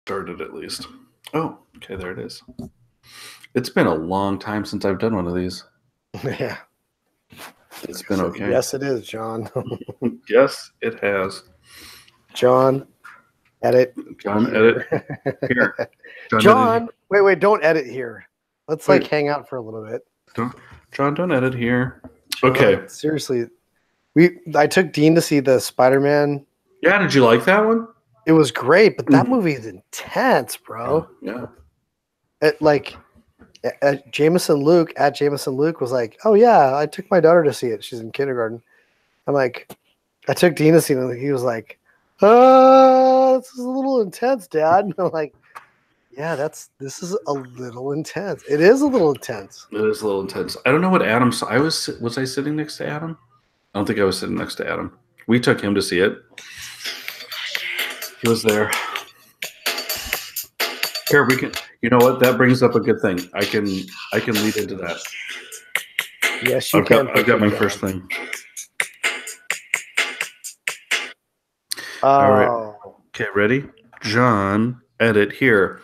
started at least. Oh, okay, there it is. It's been a long time since I've done one of these. Yeah. It's been okay. Yes, it is, John. Yes, it has. John, edit. John, here. edit here. John, wait, don't edit here. Let's Wait. like hang out for a little bit. John, don't edit here. John, okay. Seriously. I took Dean to see the Spider-Man. Yeah, did you like that one? It was great, but that movie is intense, bro. Yeah. Jameson Luke was like, "Oh yeah, I took my daughter to see it. She's in kindergarten." I'm like, I took Dean to see it, and he was like, this is a little intense, Dad." And I'm like, yeah, this is a little intense. It is a little intense. It is a little intense. I don't know what Adam saw. Was I sitting next to Adam? I don't think I was sitting next to Adam. We took him to see it. He was there. Here we can. You know what? That brings up a good thing. I can lead into that. Yes, you can. I've got my first thing. Oh. All right. Okay, ready? John, edit here.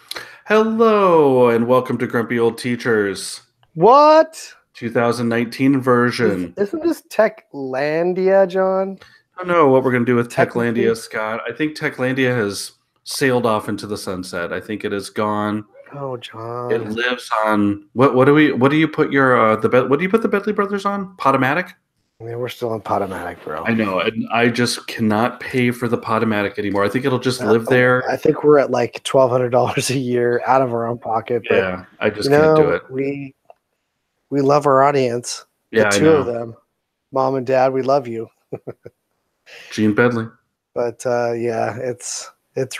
Hello, and welcome to Grumpy Old Teachers. What? 2019 version. Isn't this Techlandia, John? I don't know what we're going to do with Techlandia, Scott. I think Techlandia has sailed off into the sunset. I think it is gone. Oh, John. It lives on what do you put your what do you put the Bentley Brothers on? Potomatic? I mean, we're still on Potomatic, bro. I know, and I just cannot pay for the Potomatic anymore. I think it'll just live there. I think we're at like $1,200 a year out of our own pocket. But, yeah, I just can't do it. We love our audience. Yeah, the two of them, Mom and Dad. We love you. Gene Bedley. But yeah, it's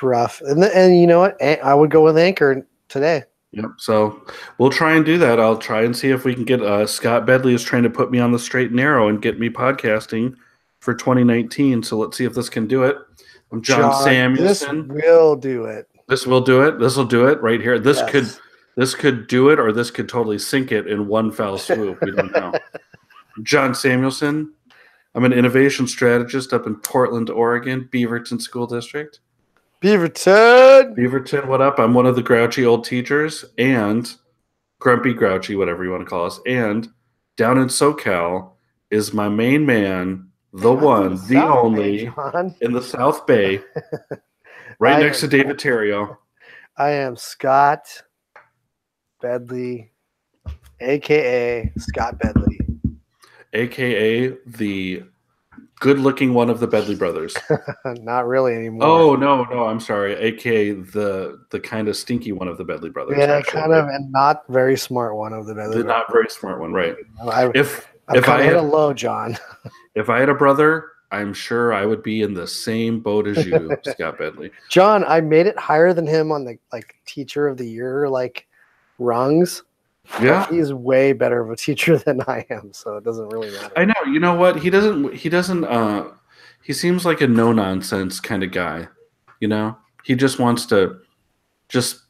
rough. And you know what? I would go with Anchor today. Yep. So we'll try and do that. I'll try and see if we can get Scott Bedley is trying to put me on the straight and narrow and get me podcasting for 2019. So let's see if this can do it. I'm John Samuelson. This will do it. This will do it. This will do it right here. This could do it, or this could totally sink it in one foul swoop. We don't know. John Samuelson. I'm an innovation strategist up in Portland, Oregon, Beaverton School District. Beaverton, what up? I'm one of the grouchy old teachers and grumpy grouchy, whatever you want to call us. And down in SoCal is my main man, the one, the only, in the South Bay, right next to David Terrio. I am Scott Bedley, a.k.a. Scott Bedley. A.k.a. the good-looking one of the Bedley brothers. Not really anymore. Oh, no, I'm sorry. A.k.a. the kind of stinky one of the Bedley brothers. Yeah, kind of, and not very smart one of the Bedley brothers. Not very smart one, right. If I had a low, John. If I had a brother, I'm sure I would be in the same boat as you, Scott Bedley. John, I made it higher than him on the teacher of the year rungs. Yeah, he's way better of a teacher than I am, so it doesn't really matter. I know. You know what? He doesn't. He seems like a no nonsense kind of guy. You know, he just wants to just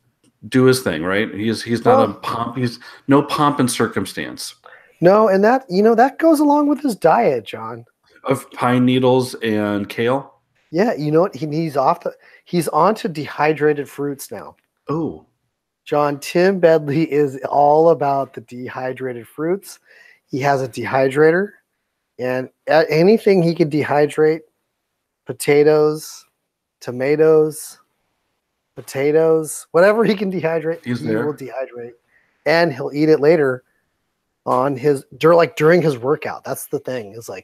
do his thing, right? He's not a pomp. He's no pomp and circumstance. No, and that goes along with his diet, John. Of pine needles and kale. Yeah, you know what? He's on to dehydrated fruits now. Oh. John, Timm Bedley is all about the dehydrated fruits. He has a dehydrator, and anything he can dehydrate, potatoes, tomatoes, whatever he can dehydrate, he will dehydrate. And he'll eat it later on during his workout. That's the thing. Is I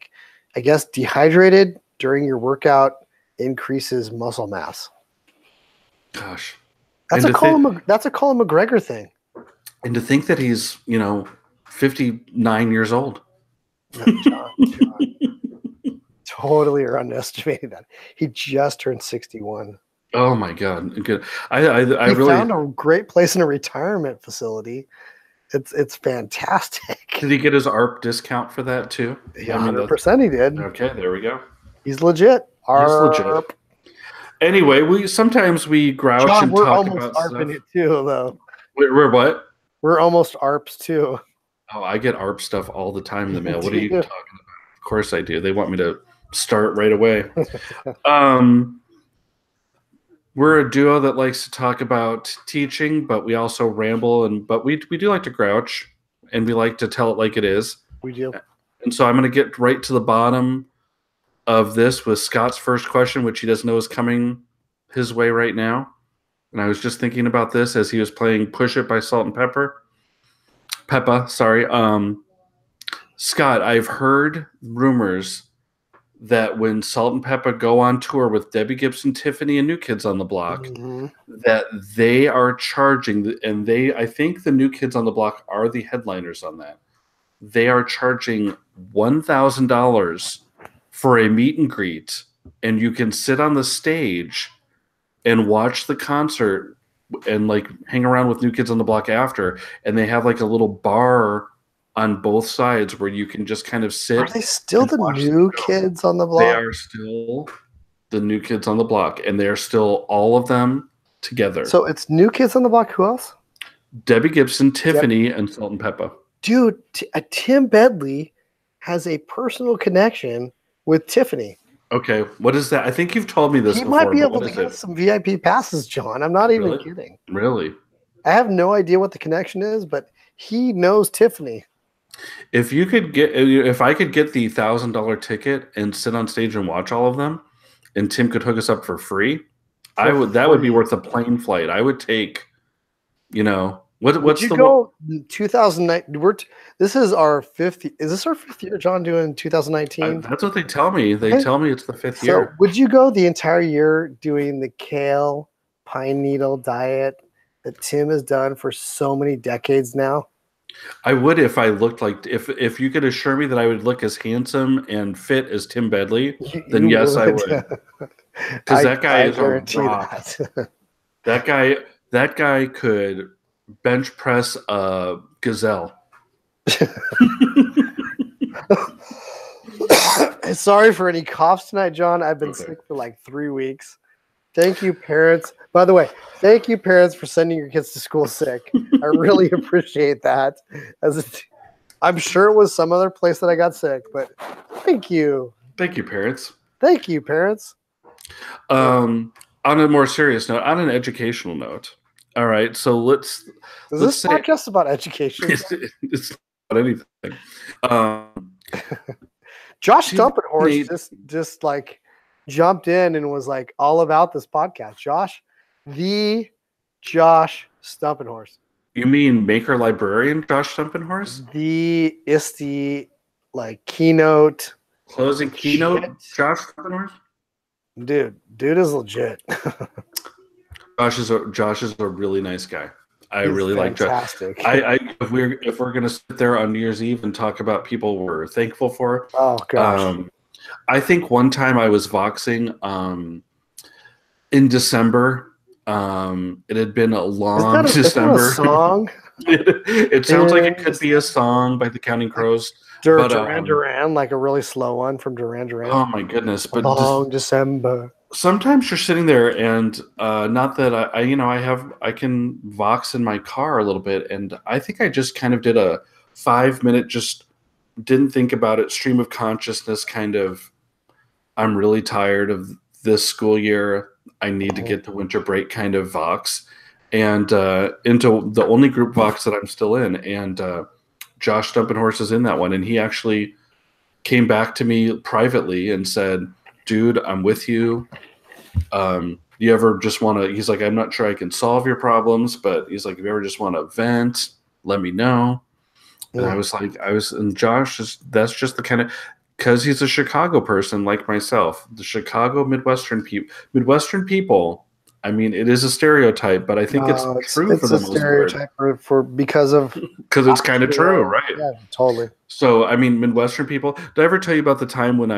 guess dehydrated during your workout increases muscle mass. Gosh. That's a Colin McGregor thing. And to think that he's, 59 years old. No, John. Totally underestimated that. He just turned 61. Oh my God. Good. I really found a great place in a retirement facility. It's fantastic. Did he get his ARP discount for that too? Yeah, 100% he did. Okay, there we go. He's legit. He's legit. Anyway, sometimes we grouch John, and we're talk almost about ARPing stuff. It too, though. We're what? We're almost ARPs too. Oh, I get ARP stuff all the time in the mail. What are you talking about? Of course I do. They want me to start right away. We're we're a duo that likes to talk about teaching, but we also ramble, but we do like to grouch, and we like to tell it like it is. We do. And so I'm going to get right to the bottom of this with Scott's first question, which he doesn't know is coming his way right now. And I was just thinking about this as he was playing Push It by Salt and Pepper. Peppa, sorry. Scott, I've heard rumors that when Salt and Peppa go on tour with Debbie Gibson, Tiffany, and New Kids on the Block, that they are charging, and I think the New Kids on the Block are the headliners on that. They are charging $1,000 for a meet and greet, and you can sit on the stage and watch the concert and like hang around with New Kids on the Block after, and they have like a little bar on both sides where you can just kind of sit. Are they still the New Kids on the Block? They are still the New Kids on the Block, and they are still all of them together. So it's New Kids on the Block. Who else? Debbie Gibson, Tiffany, and Salt and Peppa. Dude, Tim Bedley has a personal connection with Tiffany. Okay, what is that? I think you've told me this before. He might be able to get some VIP passes, John. I'm not even kidding. Really? I have no idea what the connection is, but he knows Tiffany. If I could get the $1,000 ticket and sit on stage and watch all of them, and Tim could hook us up for free, that would be worth a plane flight. I would take, what's the go 2009? This is our fifth. Is this our fifth year, John? Doing 2019? That's what they tell me. They tell me it's the fifth year. Would you go the entire year doing the kale pine needle diet that Tim has done for so many decades now? I would if I looked like if you could assure me that I would look as handsome and fit as Tim Bedley, then yes, I would. Because that guy is a rock. That guy could bench press a gazelle. Sorry for any coughs tonight, John. I've been sick for like 3 weeks. Thank you, parents. By the way, thank you, parents, for sending your kids to school sick. I really appreciate that. I'm sure it was some other place that I got sick, but thank you. Thank you, parents. Thank you, parents. On a more serious note, on an educational note. All right, so let's. Is this podcast about education? It's not anything. Josh Stumpenhorse just like jumped in and was like all about this podcast. Josh Stumpenhorse. You mean Maker Librarian Josh Stumpenhorse? The ISTE keynote. Closing keynote Josh Stumpenhorse? Dude is legit. Josh is a really nice guy. He's really fantastic. like Josh. If we're gonna sit there on New Year's Eve and talk about people we're thankful for. Oh gosh. I think one time I was voxing in December. It had been a long December. Is that a song? It sounds like it could be a song by the Counting Crows. Duran Duran, like a really slow one from Duran Duran. Oh my goodness! But long December. Sometimes you're sitting there, and not that I can vox in my car a little bit, and I think I just kind of did a 5-minute, just didn't think about it, stream of consciousness kind of. I'm really tired of this school year. I need to get the winter break kind of vox, and into the only group vox that I'm still in, and Josh Stumpenhorse is in that one, and he actually came back to me privately and said, dude, I'm with you. You ever just want to, he's like, I'm not sure I can solve your problems, but he's like, if you ever just want to vent, let me know. And I was like, and Josh, that's just the kind of, because he's a Chicago person like myself, the Chicago Midwestern people, I mean, it is a stereotype, but I think it's true for the most part. It's a stereotype because it's kind of true, right? Yeah, totally. So, I mean, Midwestern people. Did I ever tell you about the time when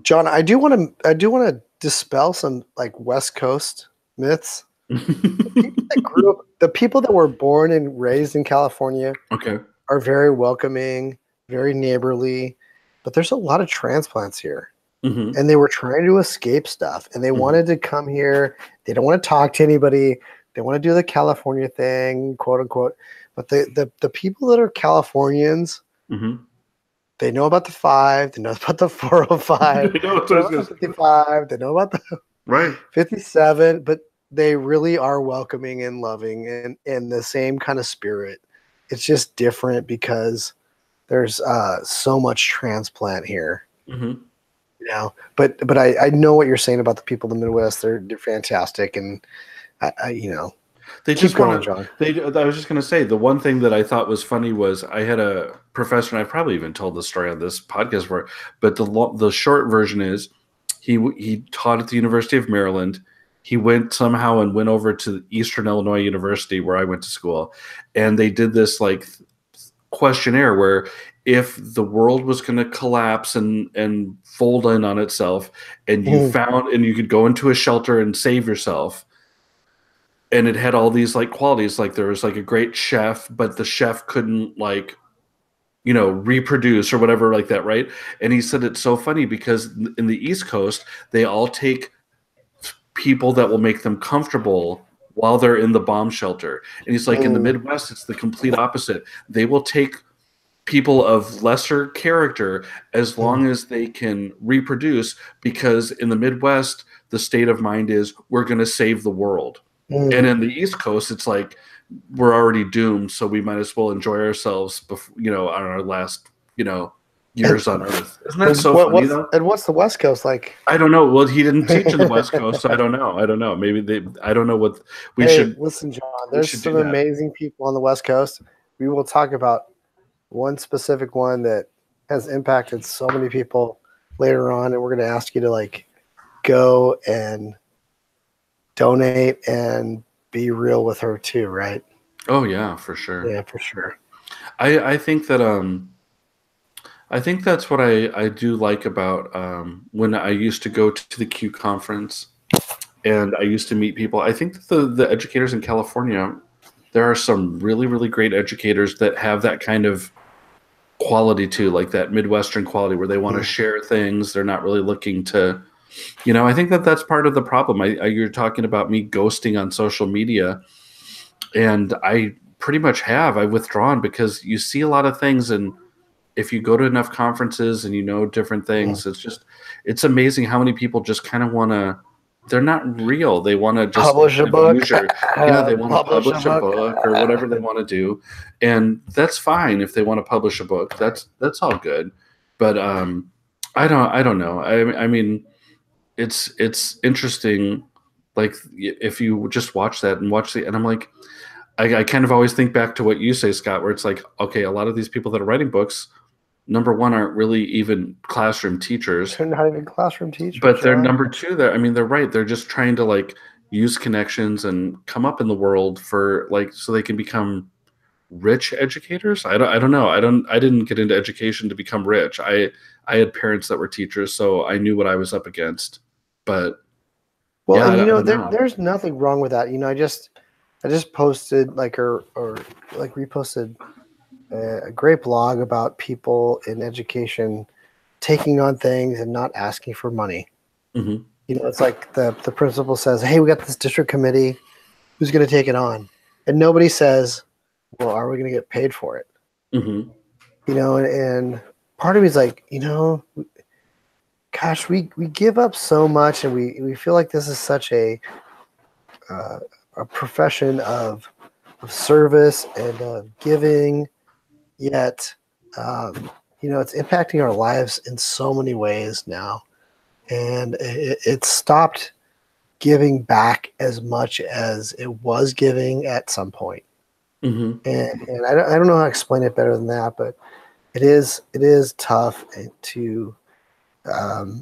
John, I do want to dispel some like West Coast myths. The people that were born and raised in California, are very welcoming, very neighborly, but there's a lot of transplants here. Mm-hmm. And they were trying to escape stuff, and they wanted to come here. They don't want to talk to anybody. They want to do the California thing, quote unquote. But the people that are Californians, they know about the 5. They know about the 405. They know about the 55. They know about the 57. But they really are welcoming and loving and in the same kind of spirit. It's just different because there's so much transplant here. Mm-hmm. But I know what you're saying about the people in the Midwest. They're fantastic, and I They keep just going, want John. to. I was just going to say the one thing that I thought was funny was I had a professor, and I've probably even told this story on this podcast before. But the short version is he taught at the University of Maryland. He went somehow and went over to Eastern Illinois University where I went to school, and they did this like questionnaire where if the world was going to collapse and fold in on itself, and you could go into a shelter and save yourself, and it had all these like qualities, like there was like a great chef, but the chef couldn't like reproduce or whatever like that, right? And he said it's so funny because in the East Coast they all take people that will make them comfortable while they're in the bomb shelter, and he's like in the Midwest it's the complete opposite. They will take people of lesser character as long as they can reproduce, because in the Midwest the state of mind is we're going to save the world. And in the East Coast, it's like we're already doomed, so we might as well enjoy ourselves before, on our last, years on Earth. Isn't that so funny, though? And what's the West Coast like? I don't know. Well, he didn't teach in the West Coast, so I don't know. Maybe I don't know what we should. Listen, John. There's some amazing people on the West Coast. We will talk about one specific one that has impacted so many people later on, and we're going to ask you to like go and donate and be real with her too, right? Oh yeah, for sure. Yeah, for sure. I think that I think that's what I do like about when I used to go to the Q conference and I used to meet people. I think that the educators in California, there are some really, really great educators that have that kind of quality too, like that Midwestern quality where they want to share things. They're not really looking to, I think that that's part of the problem. You're talking about me ghosting on social media, and I pretty much I've withdrawn because you see a lot of things, and if you go to enough conferences and different things, it's amazing how many people just kind of want to, they're not real. They want to just publish a book. They want to publish a book or whatever they want to do. And that's fine if they want to publish a book. That's all good. But I don't know. I mean, it's interesting. Like if you just watch that and I'm like, I kind of always think back to what you say, Scott, where it's like, okay, a lot of these people that are writing books, number one, aren't really even classroom teachers. They're not even classroom teachers. But they're number two. They're right. They're just trying to like use connections and come up in the world for like so they can become rich educators. I don't know. I didn't get into education to become rich. I had parents that were teachers, so I knew what I was up against. But there's nothing wrong with that. I just posted like or like reposted a great blog about people in education taking on things and not asking for money. Mm-hmm. It's like the principal says, "Hey, we got this district committee. Who's going to take it on?" And nobody says, "Well, are we going to get paid for it?" Mm-hmm. And part of me is like, gosh, we give up so much, and we feel like this is such a profession of service and of giving, yet it's impacting our lives in so many ways now, and it stopped giving back as much as it was giving at some point. Mm-hmm. And I don't know how to explain it better than that, but it is tough to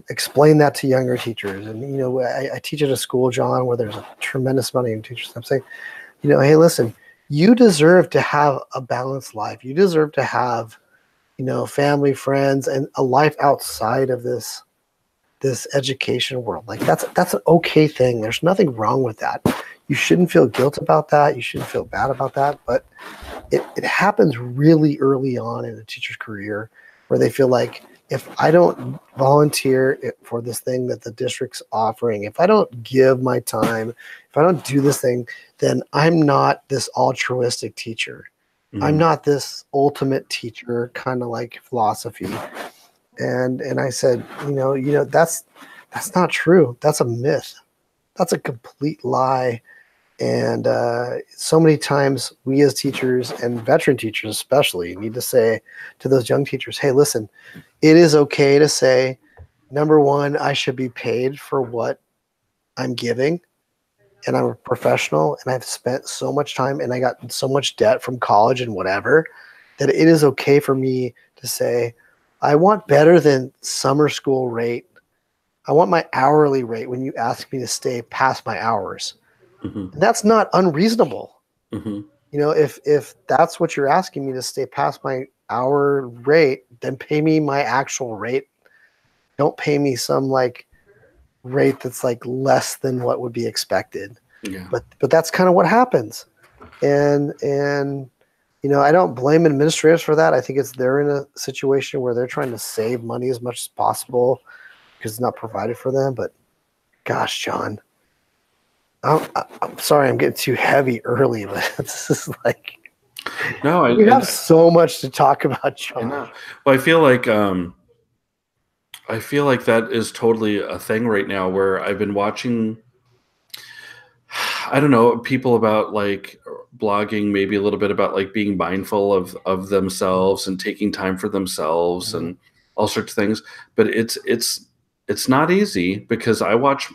explain that to younger teachers. And I teach at a school, John, where there's a tremendous amount of young teachers. I'm saying, hey, listen, you deserve to have a balanced life. You deserve to have, family, friends, and a life outside of this education world. Like that's an okay thing. There's nothing wrong with that. You shouldn't feel guilt about that. You shouldn't feel bad about that. But it happens really early on in a teacher's career where they feel like, if I don't volunteer for this thing that the district's offering, if I don't give my time, if I don't do this thing, then I'm not this altruistic teacher. Mm-hmm. I'm not this ultimate teacher kind of like philosophy. And I said, that's not true. That's a myth. That's a complete lie. And so many times we as teachers and veteran teachers especially need to say to those young teachers, hey, listen, it is okay to say, number one, I should be paid for what I'm giving. And I'm a professional and I've spent so much time and I got so much debt from college and whatever that it is okay for me to say, I want better than summer school rate. I want my hourly rate when you ask me to stay past my hours. Mm-hmm. And that's not unreasonable. Mm-hmm. You know, if that's what you're asking me to stay past my hour rate, then pay me my actual rate. Don't pay me some like rate that's like less than what would be expected. Yeah. But that's kind of what happens. And you know, I don't blame administrators for that. I think they're in a situation where they're trying to save money as much as possible because it's not provided for them. But gosh, John, I'm sorry I'm getting too heavy early, but this is like no, we have so much to talk about, John. I know. Well, I feel like that is totally a thing right now where I've been watching, I don't know, people about like blogging, maybe a little bit about like being mindful of themselves and taking time for themselves and all sorts of things. But it's not easy because I watch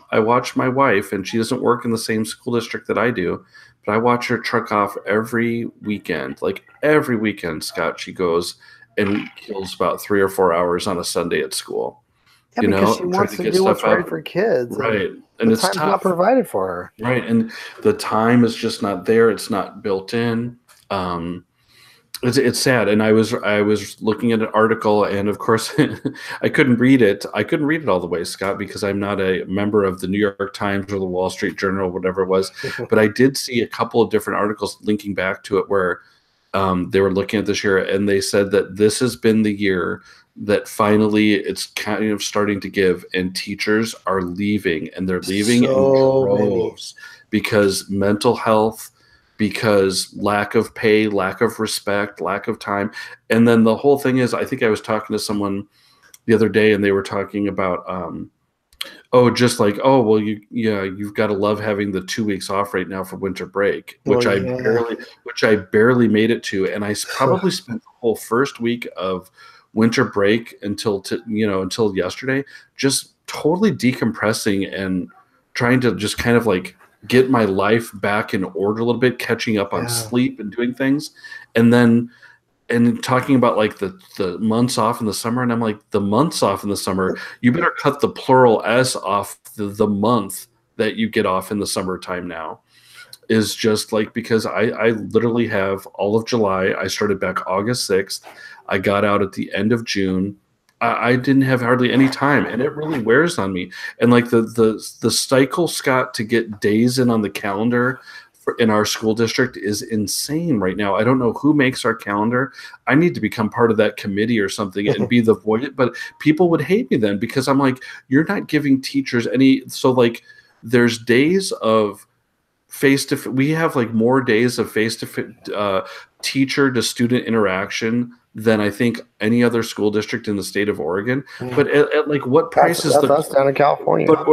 my wife, and she doesn't work in the same school district that I do, but I watch her truck off every weekend. Like every weekend, Scott, she goes and kills about 3 or 4 hours on a Sunday at school. Yeah, You because know, she trying wants to to get do stuff what's right up. for kids. Right. And the it's time's not tough. provided for her. Right. And the time is just not there. It's not built in. It's sad. And I was looking at an article, and of course I couldn't read it. I couldn't read it all the way, Scott, because I'm not a member of the New York Times or the Wall Street Journal or whatever it was. But I did see a couple of different articles linking back to it where they were looking at this year, and they said that this has been the year that finally it's kind of starting to give, and teachers are leaving, and they're leaving in droves because mental health, because lack of pay, lack of respect, lack of time. And then the whole thing is, I think I was talking to someone the other day, and they were talking about just like, oh, well, you've got to love having the 2 weeks off right now for winter break, which I barely made it to, and I probably spent the whole first week of winter break until yesterday, just totally decompressing and trying to just kind of like get my life back in order a little bit, catching up on sleep and doing things, and talking about like the months off in the summer. And I'm like, the months off in the summer, you better cut the plural S off the month that you get off in the summertime now. Is just like, because I literally have all of July. I started back August 6th. I got out at the end of June. I didn't have hardly any time, and it really wears on me. And like the cycle, Scott, to get days in on the calendar in our school district is insane right now. I don't know who makes our calendar. I need to become part of that committee or something and be the voice. But people would hate me then, because I'm like, you're not giving teachers any. So like, there's days of face-to-face. We have like more days of face-to-face teacher to student interaction than I think any other school district in the state of Oregon. But at like what price is that's us down in California? But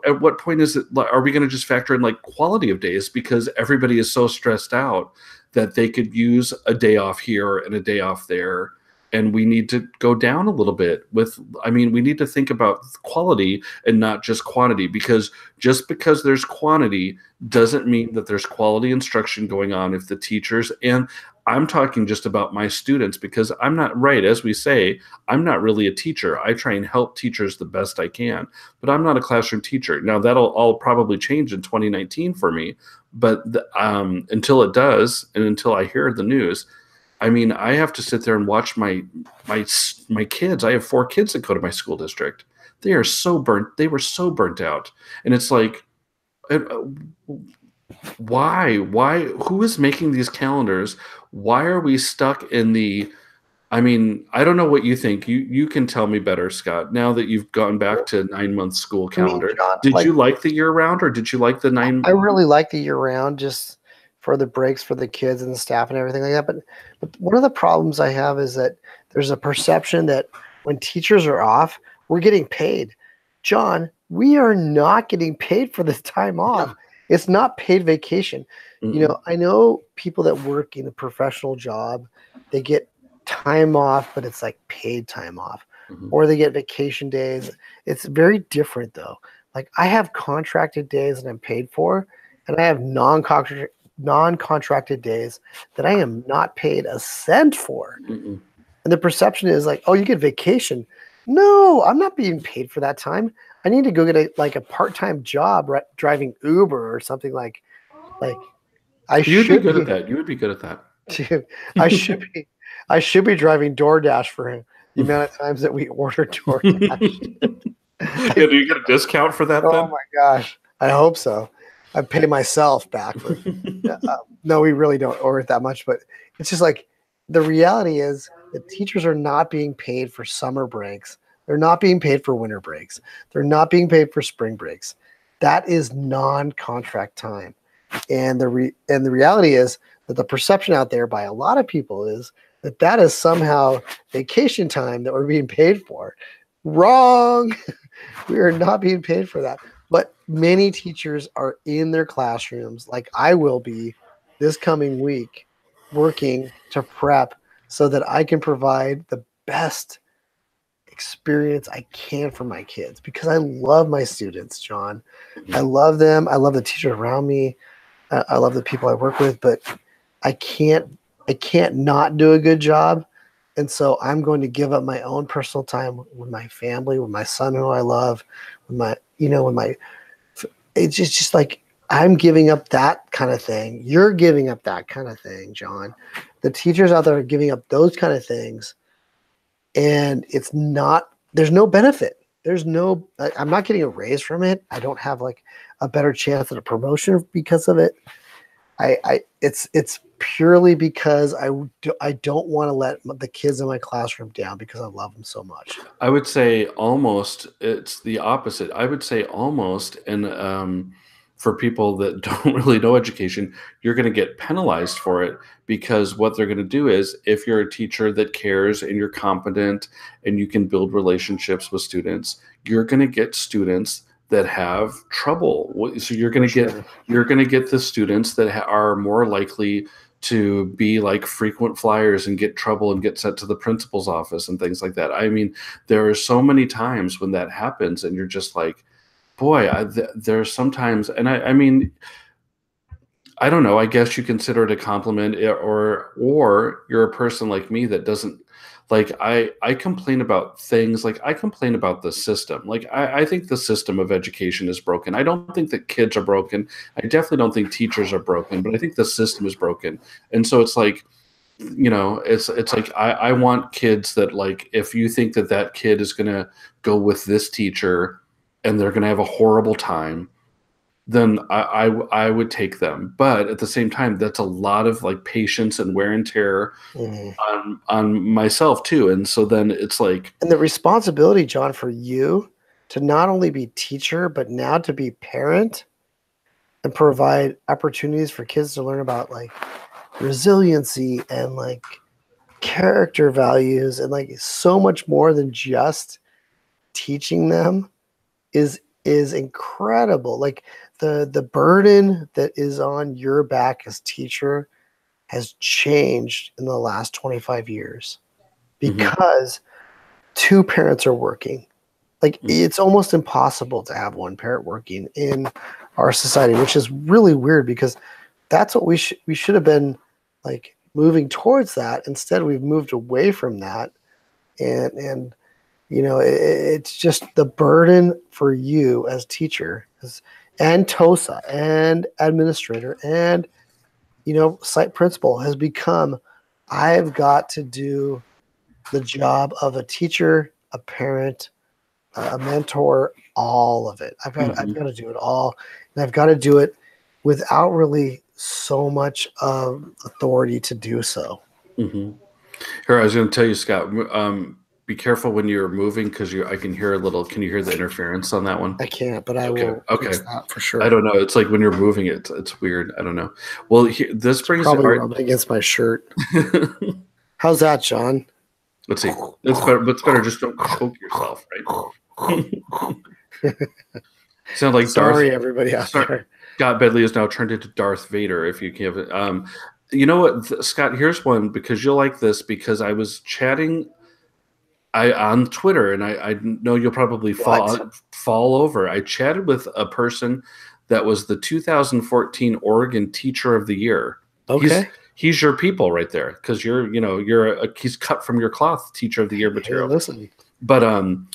at what point is it? Are we going to just factor in like quality of days, because everybody is so stressed out that they could use a day off here and a day off there? And we need to go down a little bit we need to think about quality and not just quantity, because just because there's quantity doesn't mean that there's quality instruction going on. If the teachers, and I'm talking just about my students, because I'm not, right, as we say, I'm not really a teacher. I try and help teachers the best I can, but I'm not a classroom teacher. Now that'll all probably change in 2019 for me, but until it does, and until I hear the news, I mean, I have to sit there and watch my kids. I have 4 kids that go to my school district. They are so burnt. They were so burnt out. And it's like, why? Who is making these calendars? Why are we stuck in the, I mean, I don't know what you think. You can tell me better, Scott, now that you've gone back to 9-month school calendar. John, did you like the year round, or did you like the 9? I really like the year round, just for the breaks for the kids and the staff and everything like that. But one of the problems I have is that there's a perception that when teachers are off, we're getting paid. John, we are not getting paid for this time off. Yeah. It's not paid vacation. I know people that work in a professional job, they get time off, but it's like paid time off, or they get vacation days. It's very different though. Like I have contracted days that I'm paid for, and I have non-contracted days that I am not paid a cent for. And the perception is like, oh, you get vacation. No, I'm not being paid for that time. I need to go get a part-time job driving Uber or something like You'd be good at that. You would be good at that. Dude, I should be driving DoorDash for him. The amount of times that we order DoorDash. Do you get a discount for that? Oh my gosh, I hope so. I pay myself back for it. No, we really don't order it that much, but it's just like the reality is that teachers are not being paid for summer breaks. They're not being paid for winter breaks. They're not being paid for spring breaks. That is non-contract time. And the reality is that the perception out there by a lot of people is that is somehow vacation time that we're being paid for. Wrong. We are not being paid for that. But many teachers are in their classrooms, like I will be this coming week, working to prep so that I can provide the best experience I can for my kids, because I love my students, John. I love them. I love the teachers around me. I love the people I work with, but I can't not do a good job. And so I'm going to give up my own personal time with my family, with my son who I love, it's just like I'm giving up that kind of thing. You're giving up that kind of thing, John. The teachers out there are giving up those kind of things. And there's no benefit. I'm not getting a raise from it. I don't have like a better chance at a promotion because of it. It's purely because I don't want to let the kids in my classroom down because I love them so much. I would say almost it's the opposite. I would say almost, and for people that don't really know education, you're going to get penalized for it, because what they're going to do is, if you're a teacher that cares and you're competent and you can build relationships with students, you're going to get students that have trouble. So you're going to get the students that are more likely to be like frequent flyers and get trouble and get sent to the principal's office and things like that. I mean, there are so many times when that happens and you're just like, boy, there's sometimes, and I mean, I don't know, I guess you consider it a compliment, or you're a person like me that doesn't, like, I complain about things, like I complain about the system. Like I think the system of education is broken. I don't think that kids are broken. I definitely don't think teachers are broken, but I think the system is broken. And so it's like, it's like I want kids that, like, if you think that kid is going to go with this teacher and they're going to have a horrible time, then I would take them. But at the same time, that's a lot of like patience and wear and tear on myself too. And so then it's like, and the responsibility, John, for you to not only be teacher, but now to be parent and provide opportunities for kids to learn about like resiliency and like character values and like so much more than just teaching them is incredible. Like the burden that is on your back as teacher has changed in the last 25 years because two parents are working. Like it's almost impossible to have one parent working in our society, which is really weird because that's what we should have been like moving towards that. Instead, we've moved away from that. And it's just the burden for you as teacher and TOSA and administrator and, site principal has become, I've got to do the job of a teacher, a parent, a mentor, all of it. I've got to do it all. And I've got to do it without really so much authority to do so. Here, I was going to tell you, Scott, be careful when you're moving because I can hear a little. Can you hear the interference on that one? I can't, but I will. Okay, fix that for sure. I don't know. It's like when you're moving, it's weird. I don't know. Well, this brings probably rubbing against my shirt. How's that, John? Let's see. It's better. Just don't choke yourself, right? Sound like Sorry, Darth. everybody out Sorry, there. Scott Bedley is now turned into Darth Vader. If you give it, you know what, Scott? Here's one because you'll like this because I was chatting on Twitter, and I know you'll probably fall over. I chatted with a person that was the 2014 Oregon Teacher of the Year. Okay. He's your people right there because he's cut from your cloth Teacher of the Year material. Hey, listen. But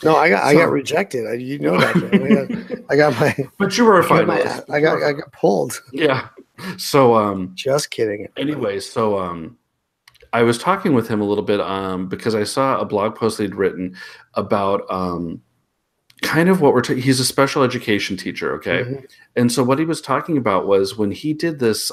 no, I got rejected. You know that, man. I got my. But you were a finalist. I got pulled. Yeah. So just kidding. Anyway, so I was talking with him a little bit because I saw a blog post they'd written about kind of what he's a special education teacher, okay? Mm-hmm. And so what he was talking about was when he did this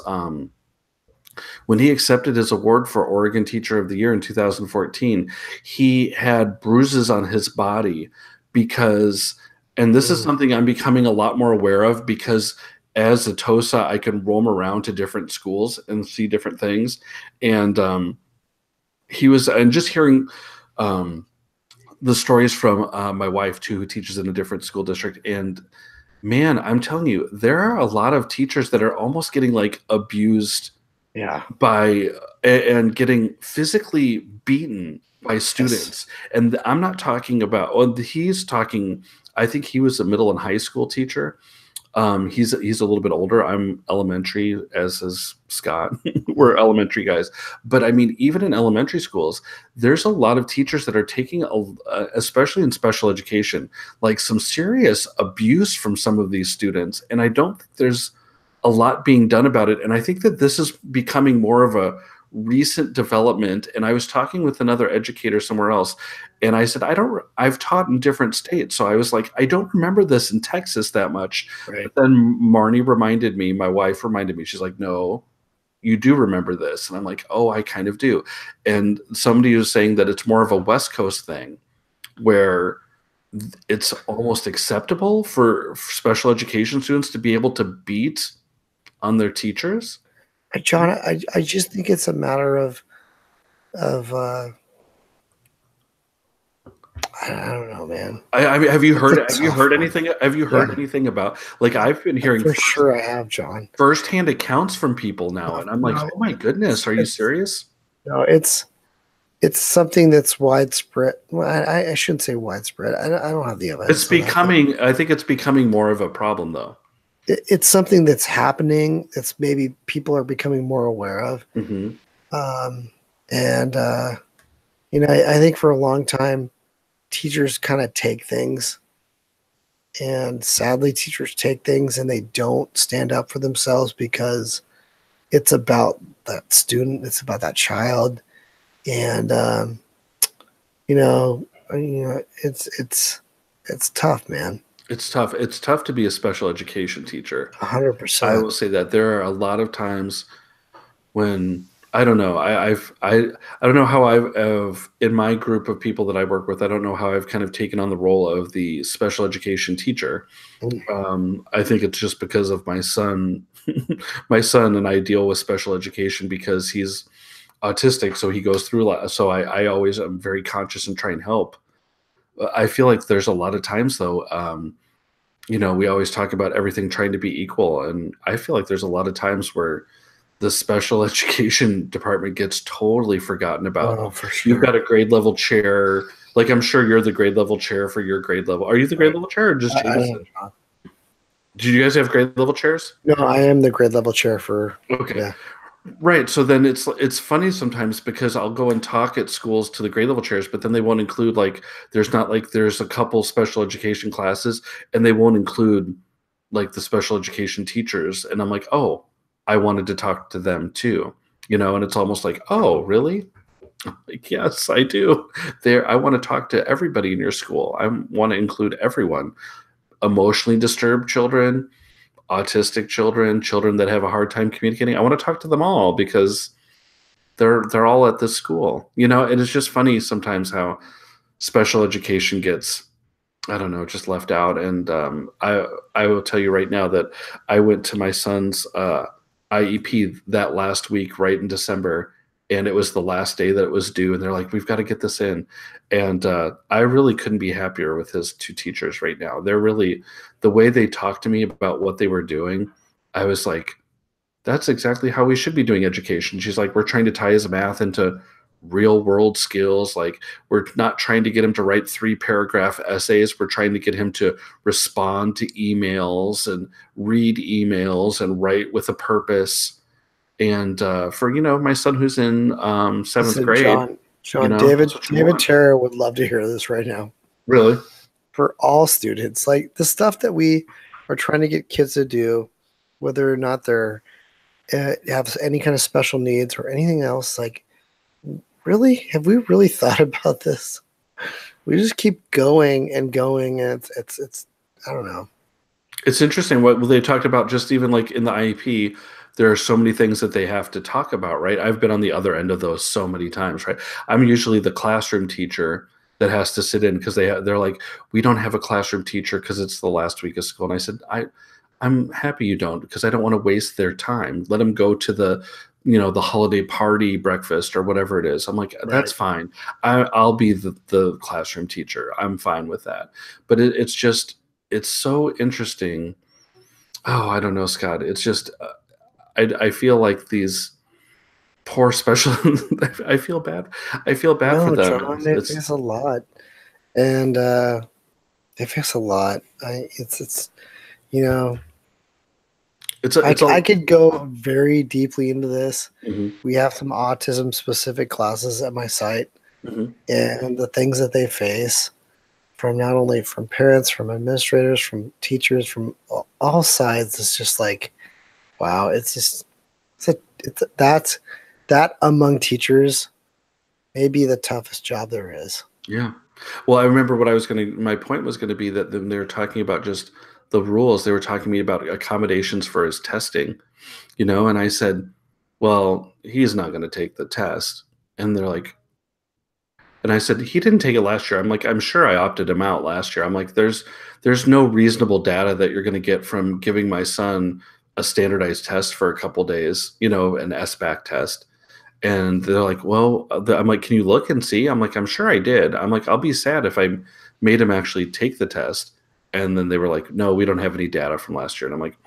when he accepted his award for Oregon Teacher of the Year in 2014, he had bruises on his body because, and this is something I'm becoming a lot more aware of because as a TOSA, I can roam around to different schools and see different things. And just hearing the stories from my wife too, who teaches in a different school district. And man, I'm telling you, there are a lot of teachers that are almost getting like abused by and getting physically beaten by students. And I'm not talking about, he's talking, I think he was a middle and high school teacher. He's a little bit older. I'm elementary, as is Scott. We're elementary guys. But I mean, even in elementary schools, there's a lot of teachers that are taking, especially in special education, like some serious abuse from some of these students. And I don't think there's a lot being done about it. And I think that this is becoming more of a recent development. And I was talking with another educator somewhere else, and I said, I've taught in different states. So I was like, I don't remember this in Texas that much. Right. But then Marnie my wife reminded me, she's like, no, you do remember this. And I'm like, oh, I kind of do. And somebody was saying that it's more of a West Coast thing where it's almost acceptable for special education students to be able to beat on their teachers. John, I just think it's a matter of I don't know, man. I mean, have you heard anything? Have you heard anything about, like, I've been hearing for sure I have, John, firsthand accounts from people now, and I'm like, oh my goodness, are you serious? No, it's something that's widespread. Well, I shouldn't say widespread. I don't have the evidence. I think it's becoming more of a problem, though. It's something that's happening. That's maybe people are becoming more aware of. Mm-hmm. I think for a long time, teachers kind of take things, and sadly, teachers take things and they don't stand up for themselves because it's about that student, it's about that child, and it's tough, man. It's tough. It's tough to be a special education teacher. 100%. I will say that there are a lot of times when I don't know. I don't know how I've in my group of people that I work with. I don't know how I've kind of taken on the role of the special education teacher. I think it's just because of my son. My son and I deal with special education because he's autistic, so he goes through a lot. So I always am very conscious and try and help. I feel like there's a lot of times, though, we always talk about everything trying to be equal. And I feel like there's a lot of times where the special education department gets totally forgotten about. Oh, for sure. You've got a grade level chair. Like, I'm sure you're the grade level chair for your grade level. Are you the grade level chair or just Jameson? Did you guys have grade level chairs? No, I am the grade level chair for. Okay. Yeah. Right. So then it's funny sometimes because I'll go and talk at schools to the grade level chairs, but then they won't include there's a couple special education classes and they won't include like the special education teachers. And I'm like, oh, I wanted to talk to them too, and it's almost like, oh, really? I'm like, yes, I do. I want to talk to everybody in your school. I want to include everyone. Emotionally disturbed children, autistic children that have a hard time communicating. I want to talk to them all because they're all at this school, and it's just funny sometimes how special education gets, I don't know, just left out. And I will tell you right now that I went to my son's IEP that last week, right in December, and it was the last day that it was due, and they're like, we've got to get this in. And I really couldn't be happier with his two teachers right now. They're really, the way they talked to me about what they were doing, I was like, that's exactly how we should be doing education. She's like, we're trying to tie his math into real world skills. Like, we're not trying to get him to write 3-paragraph essays. We're trying to get him to respond to emails and read emails and write with a purpose. And for, my son who's in 7th grade. John, David Terra would love to hear this right now. Really? For all students, like the stuff that we are trying to get kids to do, whether or not they're have any kind of special needs or anything else, like, really, have we really thought about this? We just keep going and going, and it's I don't know. It's interesting what they talked about, just even like in the IEP. There are so many things that they have to talk about, right? I've been on the other end of those so many times, right? I'm usually the classroom teacher that has to sit in because they're like, we don't have a classroom teacher because it's the last week of school. And I said, I'm happy you don't, because I don't want to waste their time. Let them go to the holiday party breakfast or whatever it is. I'm like, that's fine. I'll be the classroom teacher. I'm fine with that. But it's so interesting. Oh, I don't know, Scott. It's just, I feel like these poor special, I feel bad. I feel bad for them. John, they face a lot. And they face a lot. I could go very deeply into this. Mm-hmm. We have some autism specific classes at my site, mm-hmm. and the things that they face from not only from parents, from administrators, from teachers, from all sides. It's just like, wow. That among teachers may be the toughest job there is. Yeah. Well, I remember my point was going to be that they were talking about just the rules. They were talking to me about accommodations for his testing, and I said, well, he's not going to take the test. And they're like, and I said, he didn't take it last year. I'm like, I'm sure I opted him out last year. I'm like, there's no reasonable data that you're going to get from giving my son a standardized test for a couple days, an SBAC test. And they're like, well, I'm like, can you look and see? I'm like, I'm sure I did. I'm like, I'll be sad if I made him actually take the test. And then they were like, no, we don't have any data from last year. And I'm like,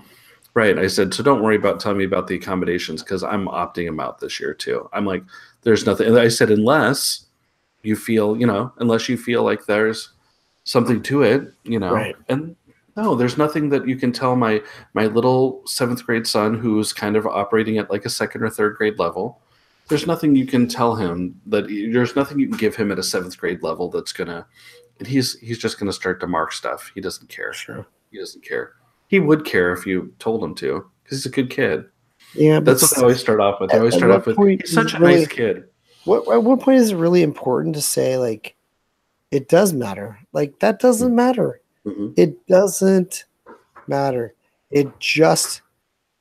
right. I said, so don't worry about telling me about the accommodations, because I'm opting him out this year too. I'm like, there's nothing. And I said, unless you feel like there's something to it, Right. And no, there's nothing that you can tell my little 7th grade son, who's kind of operating at like a 2nd or 3rd grade level. There's nothing you can tell him there's nothing you can give him at a 7th grade level that's gonna, and he's just gonna start to mark stuff. He doesn't care. Sure. He doesn't care. He would care if you told him to, because he's a good kid. Yeah, that's what I always start off with. He's such a nice kid. At what point is it really important to say, like, it does matter? Like, that doesn't matter. Mm-hmm. It doesn't matter. It just,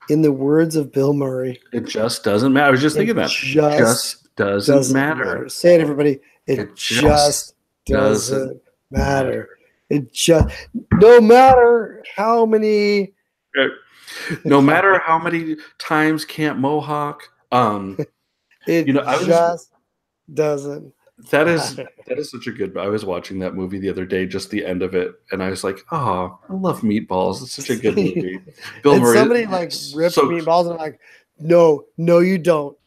in the words of Bill Murray, it just doesn't matter. I was just thinking that. Just doesn't matter. Say it, everybody. It just doesn't matter. It just, no matter how many. No matter how many times Camp Mohawk. It doesn't. That is such a good. I was watching that movie the other day, just the end of it, and I was like, "Oh, I love Meatballs. It's such a good movie." Bill Murray. Somebody like ripped Meatballs, and I'm like, "No, you don't.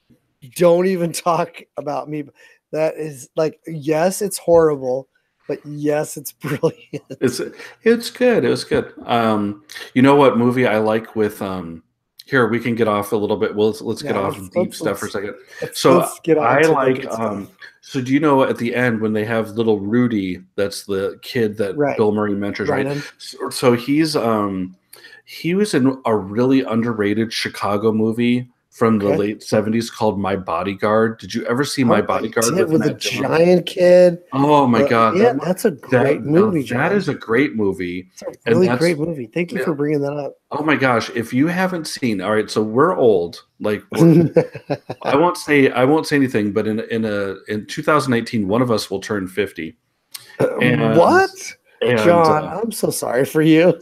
Don't even talk about me." That is like, yes, it's horrible, but yes, it's brilliant. It's good. It was good. You know what movie I like with Here, we can get off a little bit. Well, let's get off deep stuff for a second. So I like. So do you know at the end when they have little Rudy? That's the kid that Bill Murray mentors, right? So he was in a really underrated Chicago movie from the late 70s called My Bodyguard. Did you ever see My Bodyguard with a giant kid? Oh my God. Yeah, that's a great movie. That is a great movie. It's a really great movie. Thank you for bringing that up. Oh my gosh. If you haven't seen, all right, so we're old. Like I won't say anything, but in 2019, one of us will turn 50. What? And, John, I'm so sorry for you.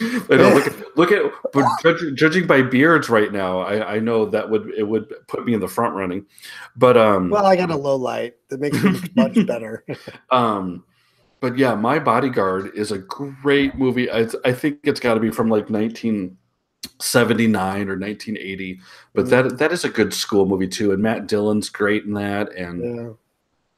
I know. Look at. But judging by beards right now, I know that it would put me in the front running. But Well, I got a low light that makes me look much better. But yeah, My Bodyguard is a great movie. I think it's got to be from like 1979 or 1980. But that is a good school movie too. And Matt Dillon's great in that. And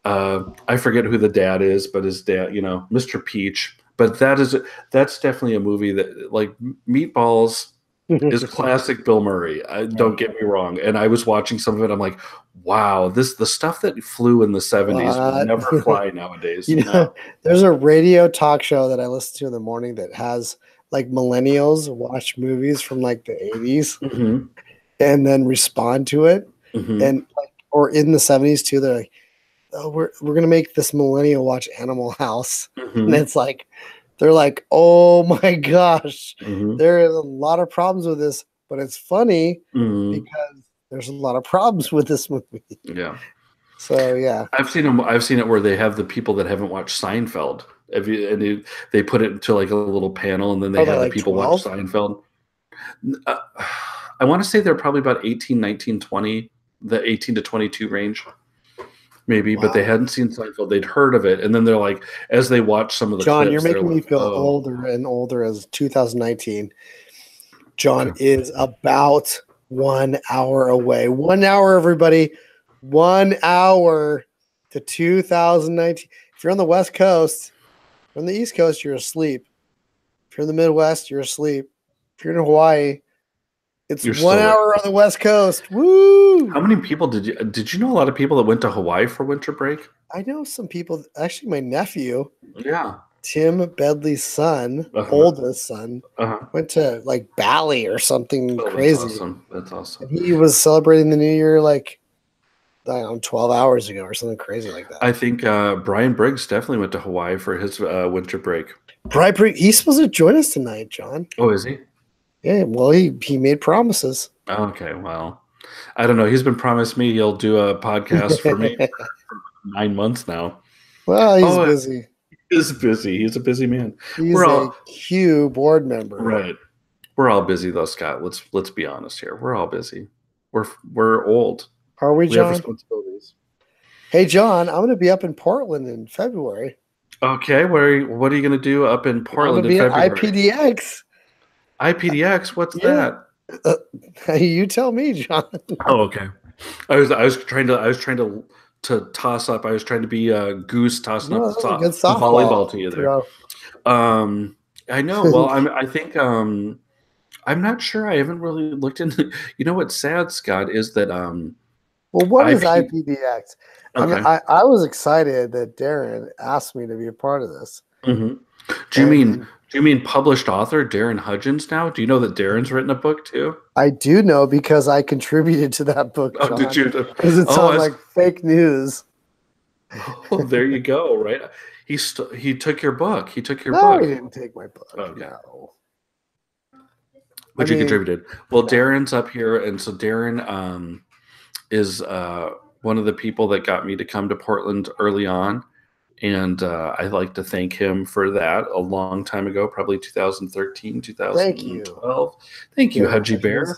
I forget who the dad is, but his dad, Mr. Peach. But that's definitely a movie that, like, Meatballs is classic Bill Murray. Don't get me wrong. And I was watching some of it. I'm like, wow, the stuff that flew in the 70s would never fly nowadays. There's a radio talk show that I listen to in the morning that has like millennials watch movies from like the 80s and then respond to it. And like, or in the 70s too, they're like, oh, we're gonna make this millennial watch Animal House. And it's like, they're like, oh my gosh, there is a lot of problems with this, but it's funny because there's a lot of problems with this movie. Yeah. So yeah, I've seen it where they have the people that haven't watched Seinfeld. And they put it into like a little panel, and then they have the people 12? Watch Seinfeld. I want to say they're probably about 18, 19, 20, the 18 to 22 range. Maybe, but they hadn't seen Seinfeld. They'd heard of it, and then they're like, as they watch some of the John, clips, you're making me feel like, older and older as 2019. John is about 1 hour away. 1 hour, everybody. 1 hour to 2019. If you're on the West Coast, on the East Coast, you're asleep. If you're in the Midwest, you're asleep. If you're in Hawaii, it's 1 hour on the West Coast. Woo! How many people did you know? A lot of people that went to Hawaii for winter break. I know some people. Actually, my nephew. Yeah. Tim Bedley's son, oldest son, went to like Bali or something crazy. That's awesome. That's awesome. And he was celebrating the New Year like, I don't know, 12 hours ago or something crazy like that. I think Brian Briggs definitely went to Hawaii for his winter break. Brian Briggs, he's supposed to join us tonight, John. Oh, is he? Yeah, well, he made promises. Okay, well, I don't know. He's been promised me he'll do a podcast for me for 9 months now. Well, he's busy. He's busy. He's a busy man. He's a Q board member. Right. We're all busy though, Scott. Let's be honest here. We're all busy. We're old. Are we, John? We have responsibilities. Hey, John, I'm going to be up in Portland in February. Okay, what are you going to do up in Portland in February? IPDX. IPDX, what's that? You tell me, John. Oh, okay. I was trying to toss up. I was trying to be a goose tossing up volleyball to you there. I know. Well, I think I'm not sure. I haven't really looked into. You know what's sad, Scott, is that well, what is IPDX? Okay. I was excited that Darren asked me to be a part of this. Do you mean published author Darren Hudgens now? Do you know that Darren's written a book too? I do know because I contributed to that book. John, did you? Because it's on like fake news. Oh, there you go. Right. He took your book. He took your book. No, he didn't take my book. Okay. No. But you contributed. Well, Darren's up here, and so Darren is one of the people that got me to come to Portland early on. And I'd like to thank him for that a long time ago, probably 2013, 2012. Thank you, Hudgy Bear.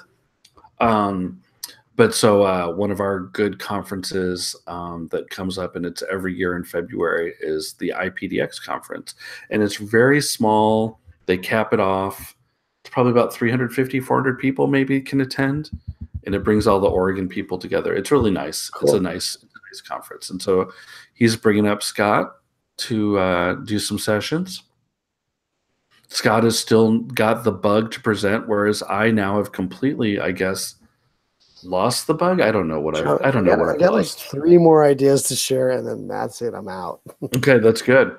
But so one of our good conferences that comes up, and it's every year in February, is the IPDX conference. And it's very small. They cap it off. It's probably about 350, 400 people maybe can attend. And it brings all the Oregon people together. It's really nice. Cool. It's a nice conference. And so he's bringing up Scott to do some sessions. Scott has still got the bug to present, whereas I now have completely, I guess, lost the bug. I don't know what I don't know what I got. Like 3 more ideas to share, and then that's it. I'm out. Okay, that's good.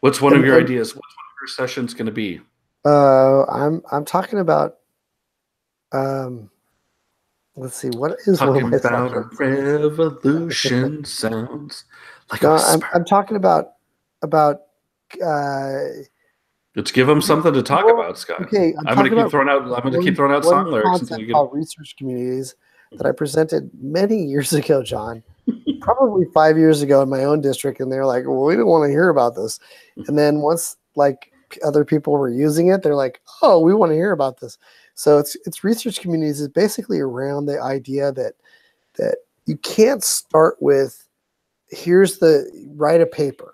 What's one of your ideas? What's one of your sessions going to be? I'm talking about. Let's see. What is talking one of my about a revolution sounds like I'm talking about. Let's give them something to talk about, Scott. Okay, I'm going to keep throwing out song lyrics until you get research communities that I presented many years ago, John. Probably 5 years ago in my own district, and they're like, "Well, we don't want to hear about this." And then once, like other people were using it, they're like, oh, we want to hear about this. So it's research communities is basically around the idea that you can't start with write a paper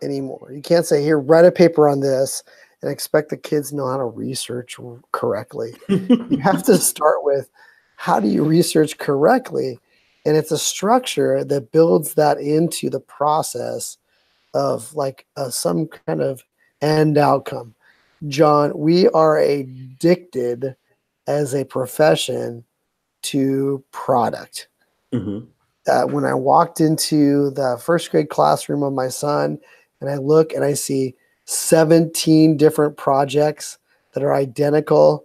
anymore. You can't say, here, write a paper on this and expect the kids to know how to research correctly. You have to start with, how do you research correctly? And it's a structure that builds that into the process of like some kind of end outcome. John, we are addicted as a profession to product. Mm-hmm. When I walked into the first grade classroom of my son and I look and I see 17 different projects that are identical,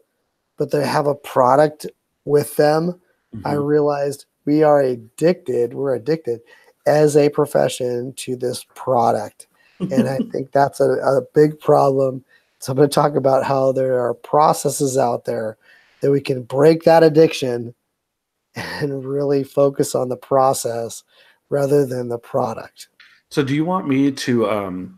but they have a product with them, I realized we're addicted as a profession to this product. And I think that's a big problem. So I'm going to talk about how there are processes out there that we can break that addiction and really focus on the process rather than the product. So do you want me to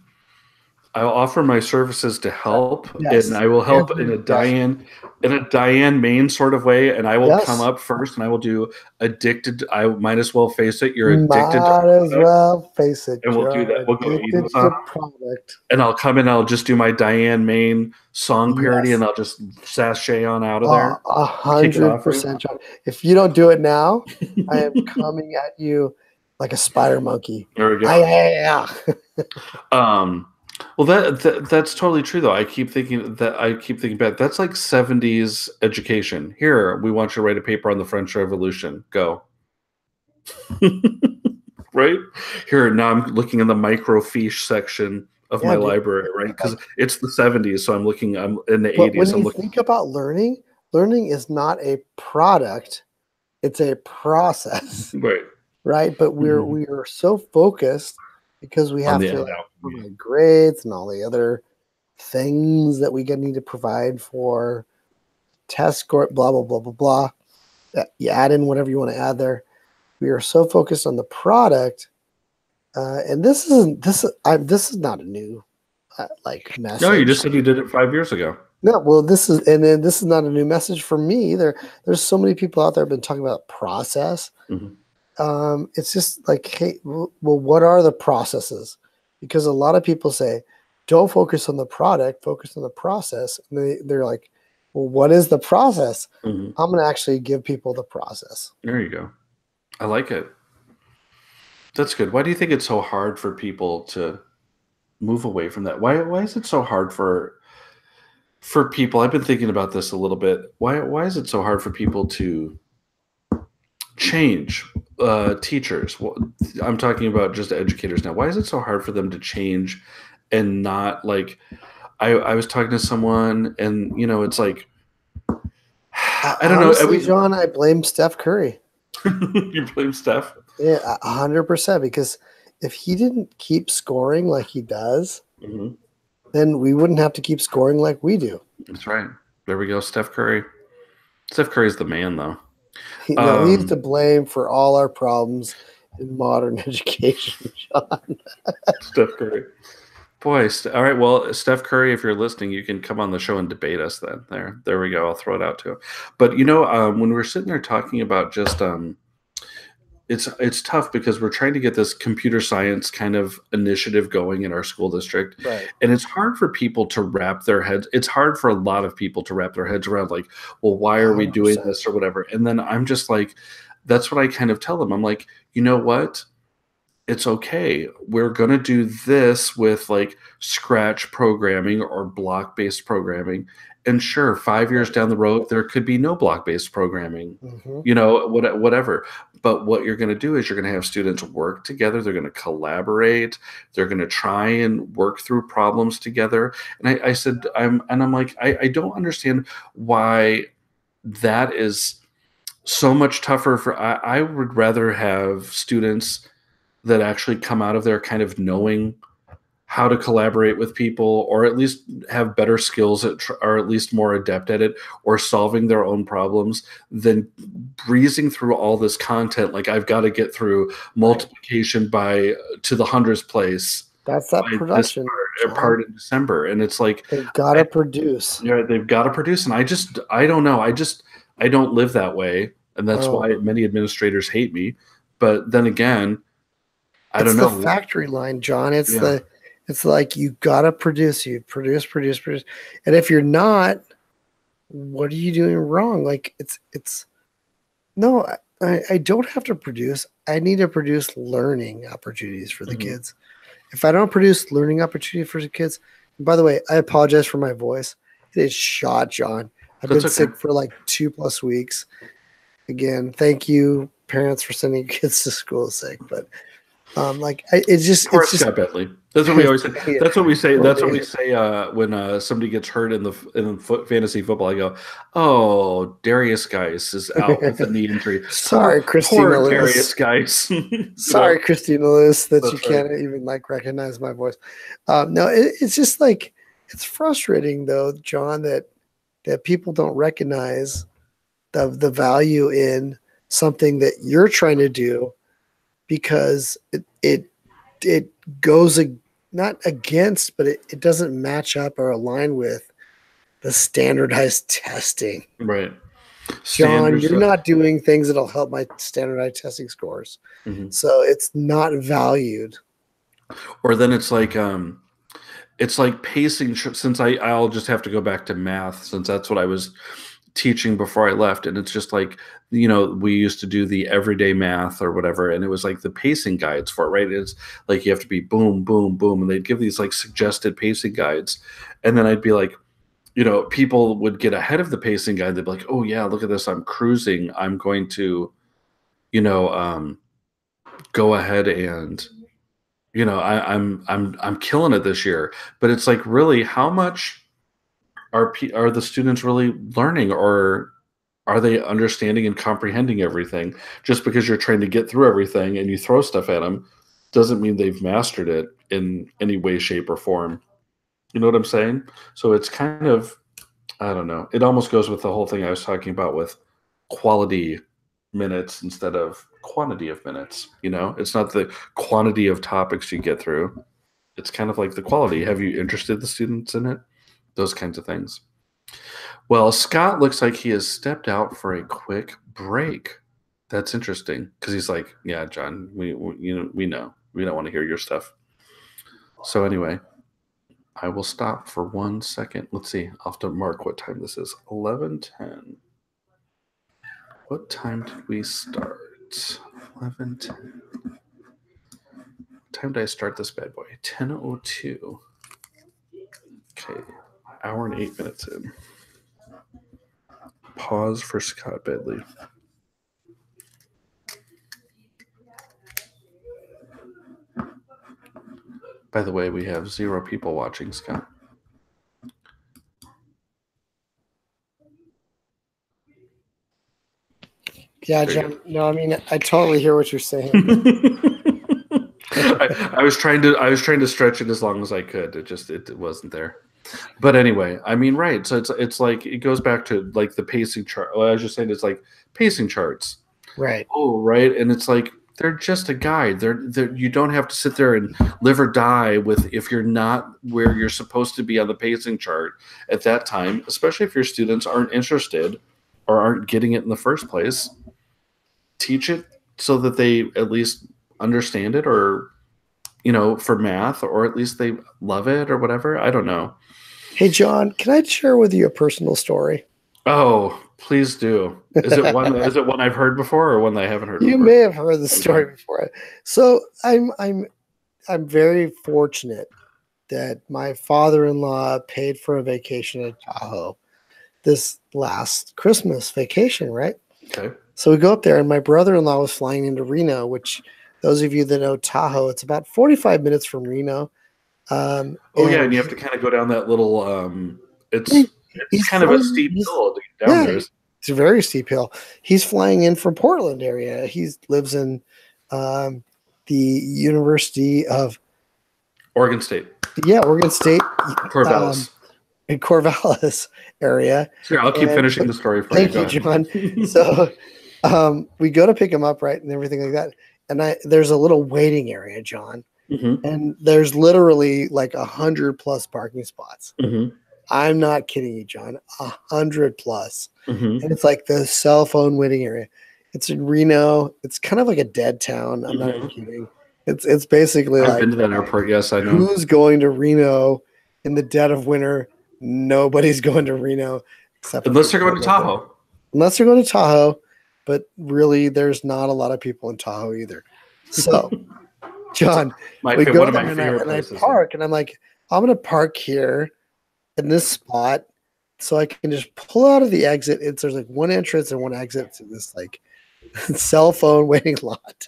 I'll offer my services to help, Yes. and I will help in a Diane Main sort of way, and I will come up first and I will do addicted. I might as well face it. You're addicted to product. Might as well face it. And we'll do that. We'll go addicted to product. And I'll come in, I'll just do my Diane Main song parody, and I'll just sashay on out of there. 100%, John. If you don't do it now, I am coming at you like a spider monkey. There we go. Yeah. Well, that's totally true, though. I keep thinking back. That's like 70s education. Here, we want you to write a paper on the French Revolution. Go. Right? Here, now I'm looking in the microfiche section of my library, right? Because it's the 70s, so I'm in the 80s. When you think about learning is not a product, it's a process. Right. Right? But we are so focused because we have to provide grades and all the other things that we need to provide for test score, blah, blah, blah, blah, blah. You add in whatever you want to add there. We are so focused on the product. And this is not a new message. No, you just said you did it 5 years ago. No, well, this is not a new message for me either. There's so many people out there have been talking about process. It's just like, hey, well, what are the processes? Because a lot of people say, don't focus on the product, focus on the process. And they're like, well, what is the process? I'm going to actually give people the process. There you go. I like it. That's good. Why do you think it's so hard for people to move away from that? Why is it so hard for people? I've been thinking about this a little bit. Why is it so hard for people to change? Teachers, I'm talking about just educators now. Why is it so hard for them to change and not like? I was talking to someone, and it's like, I don't know. John, I blame Steph Curry. You blame Steph? Yeah, 100%. Because if he didn't keep scoring like he does, then we wouldn't have to keep scoring like we do. That's right. There we go, Steph Curry. Steph Curry's the man, though. He's to blame for all our problems in modern education, John. Steph Curry. Boy, all right. Well, Steph Curry, if you're listening, you can come on the show and debate us then. There we go. I'll throw it out to him. But, when we're sitting there talking about just it's tough because we're trying to get this computer science kind of initiative going in our school district. Right. And it's hard for people to wrap their heads. It's hard for a lot of people to wrap their heads around like, well, why are we doing this or whatever? And then I'm just like, that's what I kind of tell them. I'm like, you know what? It's okay. We're going to do this with like Scratch programming or block-based programming. And sure, 5 years down the road, there could be no block-based programming, whatever. But what you're going to do is you're going to have students work together. They're going to collaborate. They're going to try and work through problems together. And I said, I'm like, I don't understand why that is so much tougher I would rather have students that actually come out of there kind of knowing how to collaborate with people, or at least have better skills or at least more adept at it, or solving their own problems, than breezing through all this content. Like, I've got to get through multiplication by to the hundredths place. That's that by this production, part in December, and it's like they've got to produce. Yeah, they've got to produce, and I don't know. I don't live that way, and that's why many administrators hate me. But then again, I don't know. It's the factory line, John. It's like you got to produce. You produce, and if you're not, what are you doing wrong? Like it's no. I don't have to produce. I need to produce learning opportunities for the kids. If I don't produce learning opportunities for the kids, and by the way, I apologize for my voice. It is shot, John. I've been sick for like 2+ weeks. Again, thank you, parents, for sending your kids to school sick. But it's just Scott Bentley. That's what we always say. That's what we say. That's what we say when somebody gets hurt in fantasy football. I go, "Oh, Darius Geis is out with a knee injury." Sorry, Christina Lewis. Darius Geis. Sorry, Christina Lewis, that you can't even recognize my voice. No, it's just like it's frustrating though, John, that people don't recognize the value in something that you're trying to do, because it goes not against, but it doesn't match up or align with the standardized testing. Right. John, you're not doing things that'll help my standardized testing scores. So it's not valued. Or then it's like pacing, since I'll just have to go back to math, since that's what I was teaching before I left. And it's just like, we used to do the everyday math or whatever, and it was like the pacing guides for it, right? It's like you have to be boom, boom, boom, and they'd give these like suggested pacing guides, and then I'd be like, people would get ahead of the pacing guide. They'd be like, "Oh yeah, look at this! I'm cruising. I'm going to, go ahead and, I'm killing it this year." But it's like, really, how much are the students really learning, or are they understanding and comprehending everything? Just because you're trying to get through everything and you throw stuff at them doesn't mean they've mastered it in any way, shape, or form. You know what I'm saying? So it's kind of, I don't know. It almost goes with the whole thing I was talking about with quality minutes instead of quantity of minutes. It's not the quantity of topics you get through. It's kind of like the quality. Have you interested the students in it? Those kinds of things. Well, Scott looks like he has stepped out for a quick break. That's interesting, because he's like, "Yeah, John, we know we don't want to hear your stuff." So anyway, I will stop for 1 second. Let's see. I'll have to mark what time this is. 11:10. What time did we start? 11:10. What time did I start this bad boy? 10:02. Okay, hour and 8 minutes in. Pause for Scott Bentley. By the way, we have 0 people watching, Scott. Yeah, John. No, I mean, I totally hear what you're saying. I was trying to stretch it as long as I could. It wasn't there. But anyway, I mean, right. So it's like, it goes back to like the pacing chart. Well, I was just saying, it's like pacing charts. Right. Oh, right. And it's like, they're just a guide. They're you don't have to sit there and live or die with if you're not where you're supposed to be on the pacing chart at that time, especially if your students aren't interested or aren't getting it in the first place. Teach it so that they at least understand it, or for math, or at least they love it or whatever. I don't know. Hey, John, can I share with you a personal story? Oh, please do. Is it one I've heard before, or one that I haven't heard before? You may have heard the story before. So I'm very fortunate that my father-in-law paid for a vacation in Tahoe this last Christmas vacation, right? Okay. So we go up there, and my brother-in-law was flying into Reno, which those of you that know Tahoe, it's about 45 minutes from Reno. And you have to kind of go down that little. It's kind of a steep hill to get down there. It's a very steep hill. He's flying in from Portland area. He lives in the University of Oregon State. Yeah, Oregon State. Corvallis. In Corvallis area. Sure, I'll keep finishing the story for you. Thank you, John. So we go to pick him up, right, and everything like that. And there's a little waiting area, John. and there's literally like 100+ parking spots. I'm not kidding you, John. 100+. And it's like the cell phone waiting area. It's in Reno. It's kind of like a dead town. I'm not even kidding. It's basically I've like, been to that airport. Yes, I know. Who's going to Reno in the dead of winter? Nobody's going to Reno except unless they're going to Tahoe. Unless they're going to Tahoe, but really, there's not a lot of people in Tahoe either. So, John, we go there and I park, and I'm like, I'm going to park here in this spot so I can just pull out of the exit. There's like one entrance and one exit to this like cell phone waiting lot.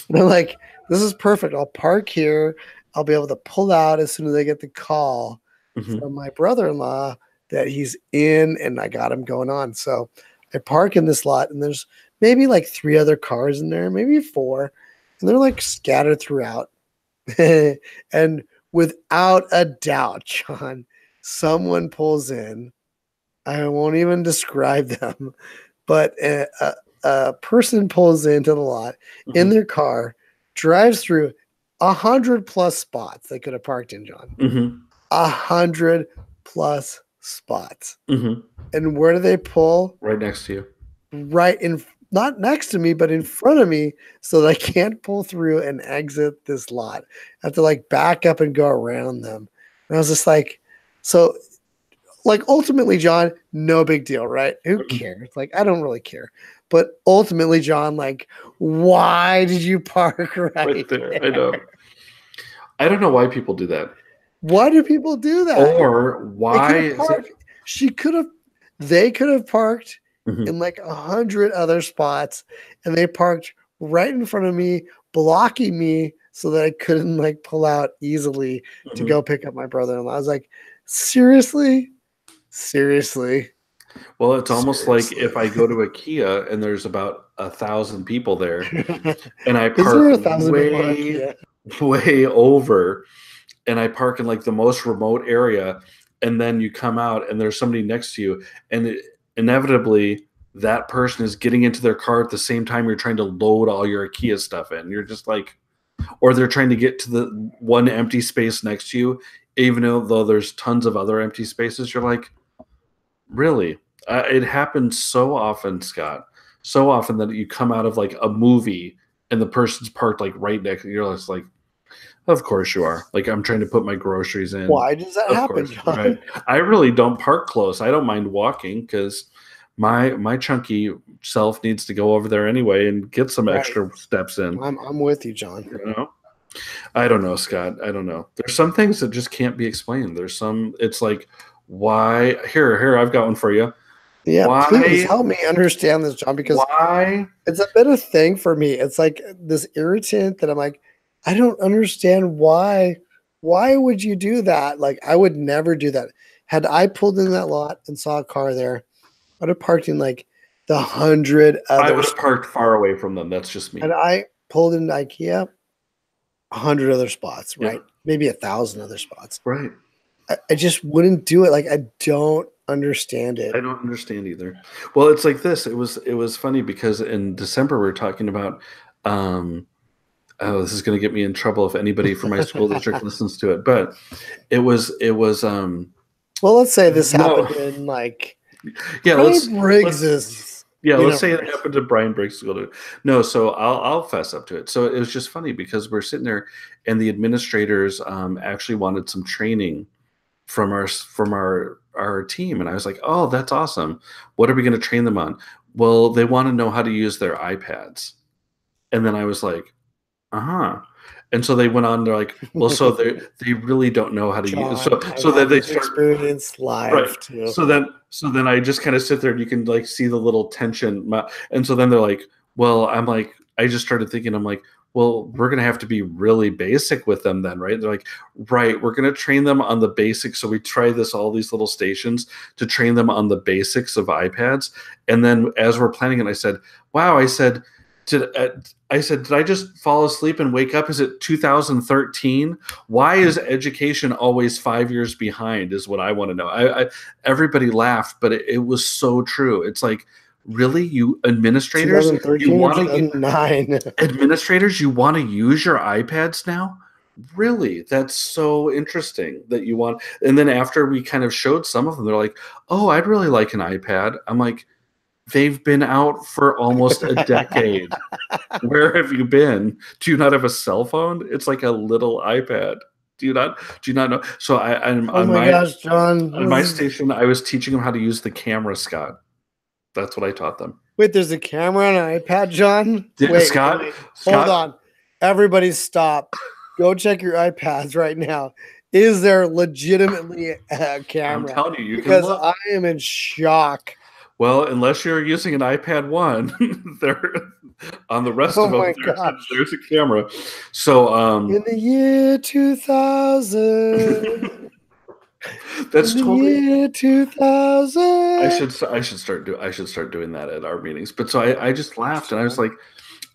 And I'm like, this is perfect. I'll park here. I'll be able to pull out as soon as I get the call from my brother-in-law that he's in and I got him going on. So I park in this lot and there's maybe like 3 other cars in there, maybe 4. And they're like scattered throughout. And without a doubt, John, someone pulls in. I won't even describe them, but a person pulls into the lot in their car, drives through 100+ spots they could have parked in, John. 100+ spots. And where do they pull? Right next to you. Right in, not next to me, but in front of me, so that I can't pull through and exit this lot. I have to like back up and go around them. And I was just like, so like ultimately, John, no big deal, right? Who cares? Like, I don't really care. But ultimately, John, like, why did you park right there? I know. I don't know why people do that. Why do people do that? Or why they could have parked in like 100 other spots, and they parked right in front of me, blocking me so that I couldn't like pull out easily to go pick up my brother-in-law. I was like, seriously? Well, it's almost like if I go to IKEA and there's about 1,000 people there, and I park way over, and I park in like the most remote area, and then you come out and there's somebody next to you, and inevitably that person is getting into their car at the same time you're trying to load all your IKEA stuff in. You're just like, or they're trying to get to the one empty space next to you, even though there's tons of other empty spaces. You're like, really? It happens so often, Scott. So often that you come out of like a movie and the person's parked like right next. You're just like, of course you are. Like, I'm trying to put my groceries in. Why does that happen, John? Right. I really don't park close. I don't mind walking because my chunky self needs to go over there anyway and get some extra steps in. I'm with you, John. You know? I don't know, Scott. I don't know. There's some things that just can't be explained. There's some. It's like, why? Here. I've got one for you. Yeah, please help me understand this, John, because it's a bit of thing for me. It's like this irritant that I'm like, I don't understand why. Why would you do that? Like, I would never do that. Had I pulled in that lot and saw a car there, I'd have parked in like the 100 others. I would have parked far away from them. That's just me. And I pulled into IKEA, 100 other spots, right? Yeah. Maybe 1,000 other spots. Right. I just wouldn't do it. Like, I don't understand it. I don't understand either. Well, it's like this. It was funny because in December we were talking about this is going to get me in trouble if anybody from my school district listens to it, but it was well, let's say this happened in like let's say it happened to Brian Briggs' school. No, so I'll fess up to it. So it was just funny because we're sitting there and the administrators actually wanted some training from our team, and I was like, oh, that's awesome. What are we going to train them on? Well, they want to know how to use their iPads. And then I was like, and so they went on. They're like, well, so they really don't know how to use. So then they start experience live too. So then I just kind of sit there and you can like see the little tension. And so then they're like, well, I'm like, I just started thinking, I'm like, well, we're going to have to be really basic with them then, right? They're like, right, we're going to train them on the basics. So we try all these little stations to train them on the basics of iPads. And then as we're planning it, I said, wow, I said, did I just fall asleep and wake up? Is it 2013? Why is education always 5 years behind is what I want to know. Everybody laughed, but it was so true. It's like, really, you administrators, you want to use your iPads now? really? That's so interesting that you want. And then after we kind of showed some of them, they're like, oh, I'd really like an iPad. I'm like, they've been out for almost a decade. Where have you been? Do you not have a cell phone? It's like a little iPad. Do you not know? So I'm Oh my gosh, John. on my station, I was teaching them how to use the camera, Scott. That's what I taught them. Wait, there's a camera on an iPad, John? Wait, Scott, hold on. Everybody stop. Go check your iPads right now. Is there legitimately a camera? I'm telling you, because I am in shock. Well, unless you're using an iPad 1, there on the rest of them, there's a camera. So in the year 2000. That's totally year 2000. I should start doing that at our meetings. But so I just laughed and I was like,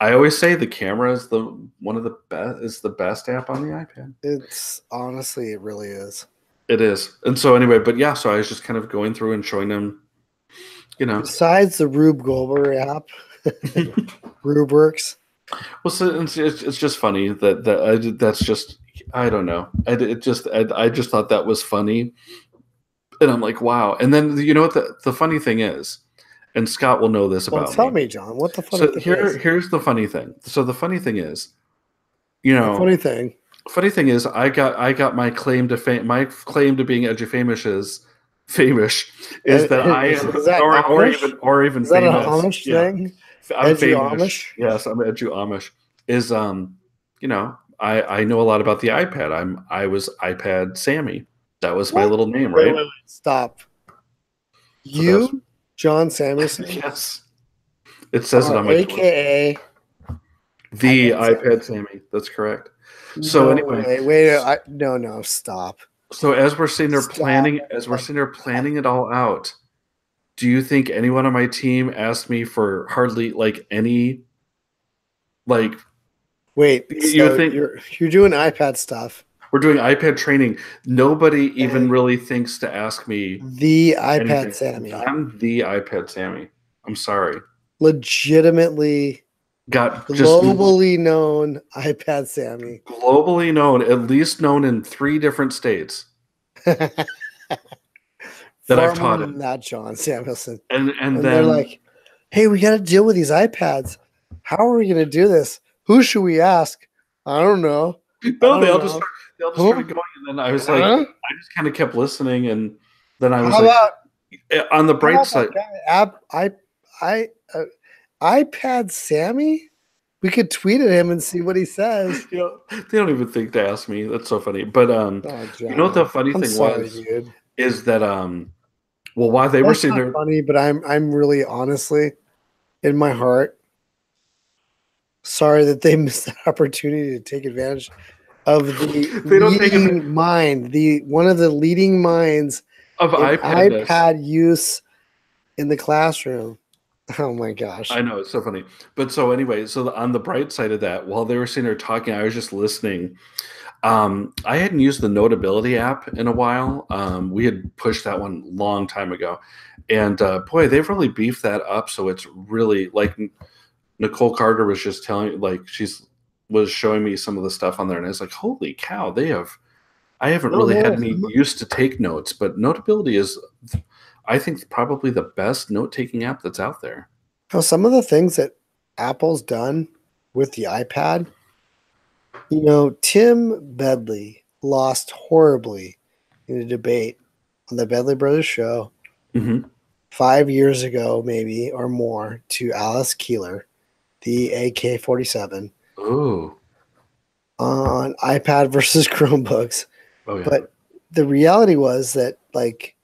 I always say the camera is the best app on the iPad. It's honestly, it really is. It is. And so anyway, but yeah, so I was just kind of going through and showing them, you know. Besides the Rube Goldberg app, Rube works. Well, so it's just funny that's just, I don't know. I just thought that was funny. And I'm like, wow. And then, you know what the funny thing is, and Scott will know this about me. Tell me, John, what the funny thing is. Here's the funny thing. So the funny thing is, you know. The funny thing is, I got my claim to fame. My claim to being edufamious is that I am, or even is that famous. An Amish thing? I'm famous. Yes, I'm edu-Amish. Is you know, I know a lot about the iPad. I was iPad Sammy. That was my little name, right? Wait, stop. So John Samuelson? Yes. It says it on my AKA the iPad Sammy. That's correct. So anyway, no, stop. So as we're sitting there planning it all out, do you think anyone on my team asked me for hardly like any, like? Wait, you think you're doing iPad stuff? We're doing iPad training. Nobody even really thinks to ask me the iPad Sammy. I'm the iPad Sammy. I'm sorry. Legitimately. Globally known iPad Sammy. Globally known, at least known in 3 different states. that I've taught it. That John Samuelson. And then they're like, hey, we got to deal with these iPads. How are we going to do this? Who should we ask? I don't know. No, they all just started going, and then I was like, I just kind of kept listening, and then I was on the bright side. iPad Sammy? We could tweet at him and see what he says. They don't even think to ask me. That's so funny. But you know what the funny thing was? Dude. Is that while they were sitting there, funny, but I'm really honestly in my heart sorry that they missed the opportunity to take advantage of the leading mind, one of the leading minds of iPad use in the classroom. Oh my gosh. I know, it's so funny. But so anyway, so on the bright side of that, while they were sitting there talking, I was just listening. I hadn't used the Notability app in a while. We had pushed that one long time ago. And boy, they've really beefed that up. So it's really like Nicole Carter was just telling, like was showing me some of the stuff on there. And I was like, holy cow, I haven't really had any use to take notes, but Notability is, I think, probably the best note-taking app that's out there. Now, some of the things that Apple's done with the iPad, you know, Timm Bedley lost horribly in a debate on the Bedley Brothers show 5 years ago, maybe, or more, to Alice Keeler, the AK-47, on iPad versus Chromebooks. Oh, yeah. But the reality was that, like,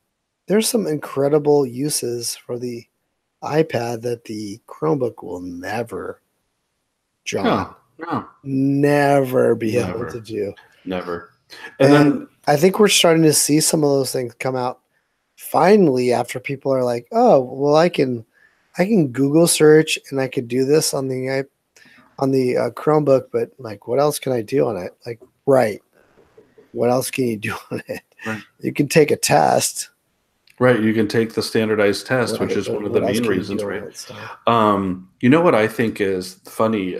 there's some incredible uses for the iPad that the Chromebook will never, John. No. Never be able to do. Never. And then I think we're starting to see some of those things come out finally after people are like, oh, well, I can Google search and I could do this on the Chromebook, but like, what else can I do on it? Like, right. What else can you do on it? Right. You can take a test. Right, you can take the standardized test, which is one of the main reasons, right? You know what I think is funny?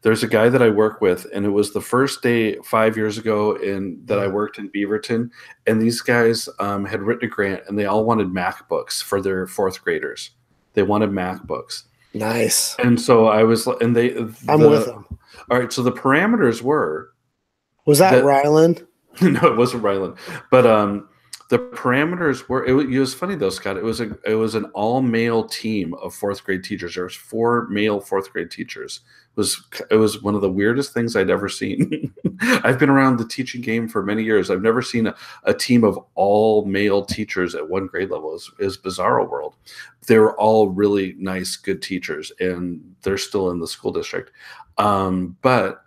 There's a guy that I work with, and it was the first day 5 years ago that I worked in Beaverton, and these guys had written a grant, and they all wanted MacBooks for their fourth graders. They wanted MacBooks. Nice. And so I was, and I'm with them. All right, so the parameters were. Was that Ryland? No, it wasn't Ryland, but the parameters were. It was funny though, Scott. It was an all male team of fourth grade teachers. There was 4 male fourth grade teachers. It was one of the weirdest things I'd ever seen. I've been around the teaching game for many years. I've never seen a team of all male teachers at one grade level. Is Bizarro World. They were all really nice, good teachers, and they're still in the school district. But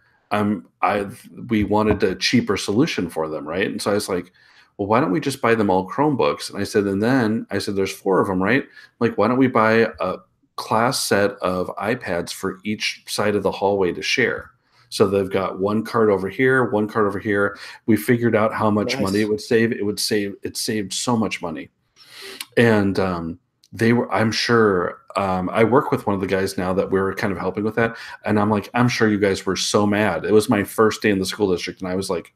we wanted a cheaper solution for them, right? And so I was like, well, why don't we just buy them all Chromebooks? And I said, there's 4 of them, right? Like, why don't we buy a class set of iPads for each side of the hallway to share? So they've got one cart over here, one cart over here. We figured out how much money it would save. It saved so much money. And I'm sure, I work with one of the guys now that we're kind of helping with that. And I'm like, I'm sure you guys were so mad. It was my first day in the school district. And I was like,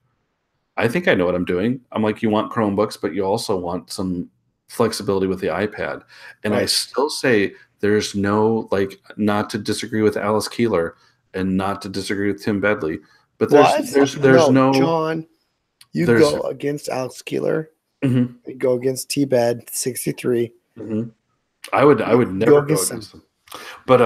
I think I know what I'm doing. I'm like, you want Chromebooks, but you also want some flexibility with the iPad. And I still say there's no, like, not to disagree with Alice Keeler and not to disagree with Tim Bedley, but there's no John, you go against Alex Keeler. Mm-hmm. You go against T-Bed 63. Mm-hmm. I would never go against them. But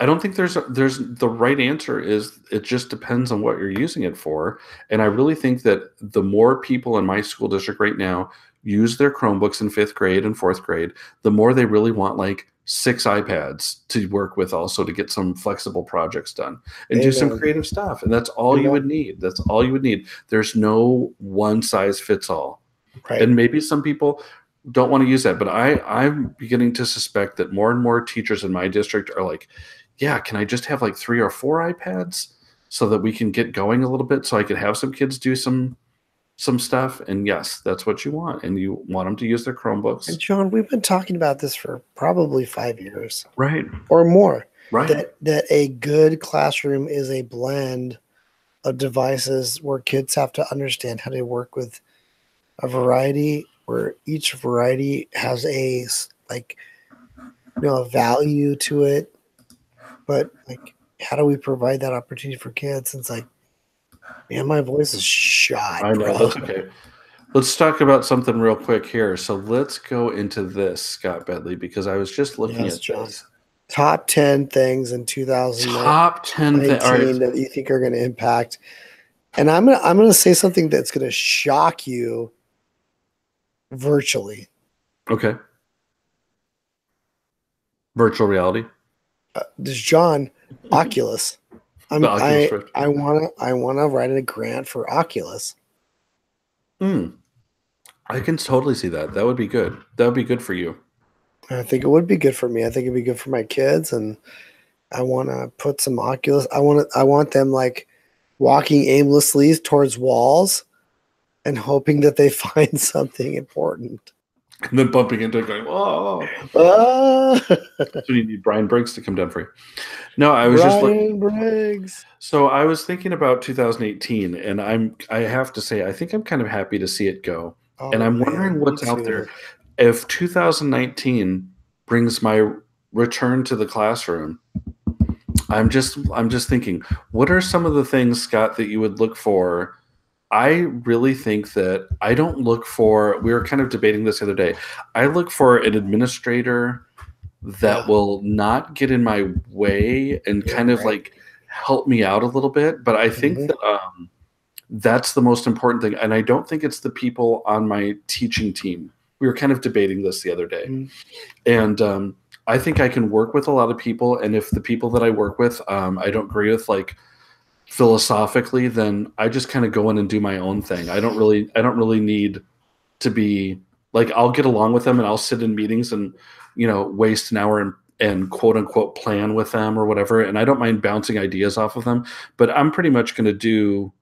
I don't think there's the right answer is it just depends on what you're using it for. And I really think that the more people in my school district right now use their Chromebooks in 5th grade and 4th grade, the more they really want like 6 iPads to work with also to get some flexible projects done and do some creative stuff. And that's all you would need. That's all you would need. There's no one size fits all. Right. And maybe some people don't want to use that, but I'm beginning to suspect that more and more teachers in my district are like, yeah, can I just have like 3 or 4 iPads so that we can get going a little bit so I could have some kids do some stuff? And yes, that's what you want. And you want them to use their Chromebooks. And John, we've been talking about this for probably 5 years. Right. Or more. Right. That a good classroom is a blend of devices where kids have to understand how to work with a variety, where each variety has a value to it. But like, how do we provide that opportunity for kids? And it's like, man, my voice is shot. I know, that's okay. Let's talk about something real quick here. So let's go into this, Scott Bedley, because I was just looking at this. Top 10 things in 2019 Top 10 things that you think are going to impact. And I'm gonna say something that's going to shock you virtually. Okay. Virtual reality. John, Oculus. I wanna write a grant for Oculus. I can totally see that. That would be good. That would be good for you. I think it would be good for me. I think it'd be good for my kids, and I want to put some Oculus. I want them like walking aimlessly towards walls and hoping that they find something important. And then bumping into it going, oh. So you need Brian Briggs to come down for you. No, I was Brian Briggs. So I was thinking about 2018, and I have to say, I think I'm kind of happy to see it go. And I'm wondering what's out there. If 2019 brings my return to the classroom, I'm just thinking, what are some of the things, Scott, that you would look for? I really think that I don't look for, we were kind of debating this the other day. I look for an administrator that will not get in my way and kind of like help me out a little bit. But I think that that's the most important thing. And I don't think it's the people on my teaching team. We were kind of debating this the other day. And I think I can work with a lot of people. And if the people that I work with, I don't agree with like philosophically, then I just kind of go in and do my own thing. I don't really need to be like, I'll get along with them and I'll sit in meetings and, waste an hour and quote unquote plan with them or whatever. And I don't mind bouncing ideas off of them, but I'm pretty much going to do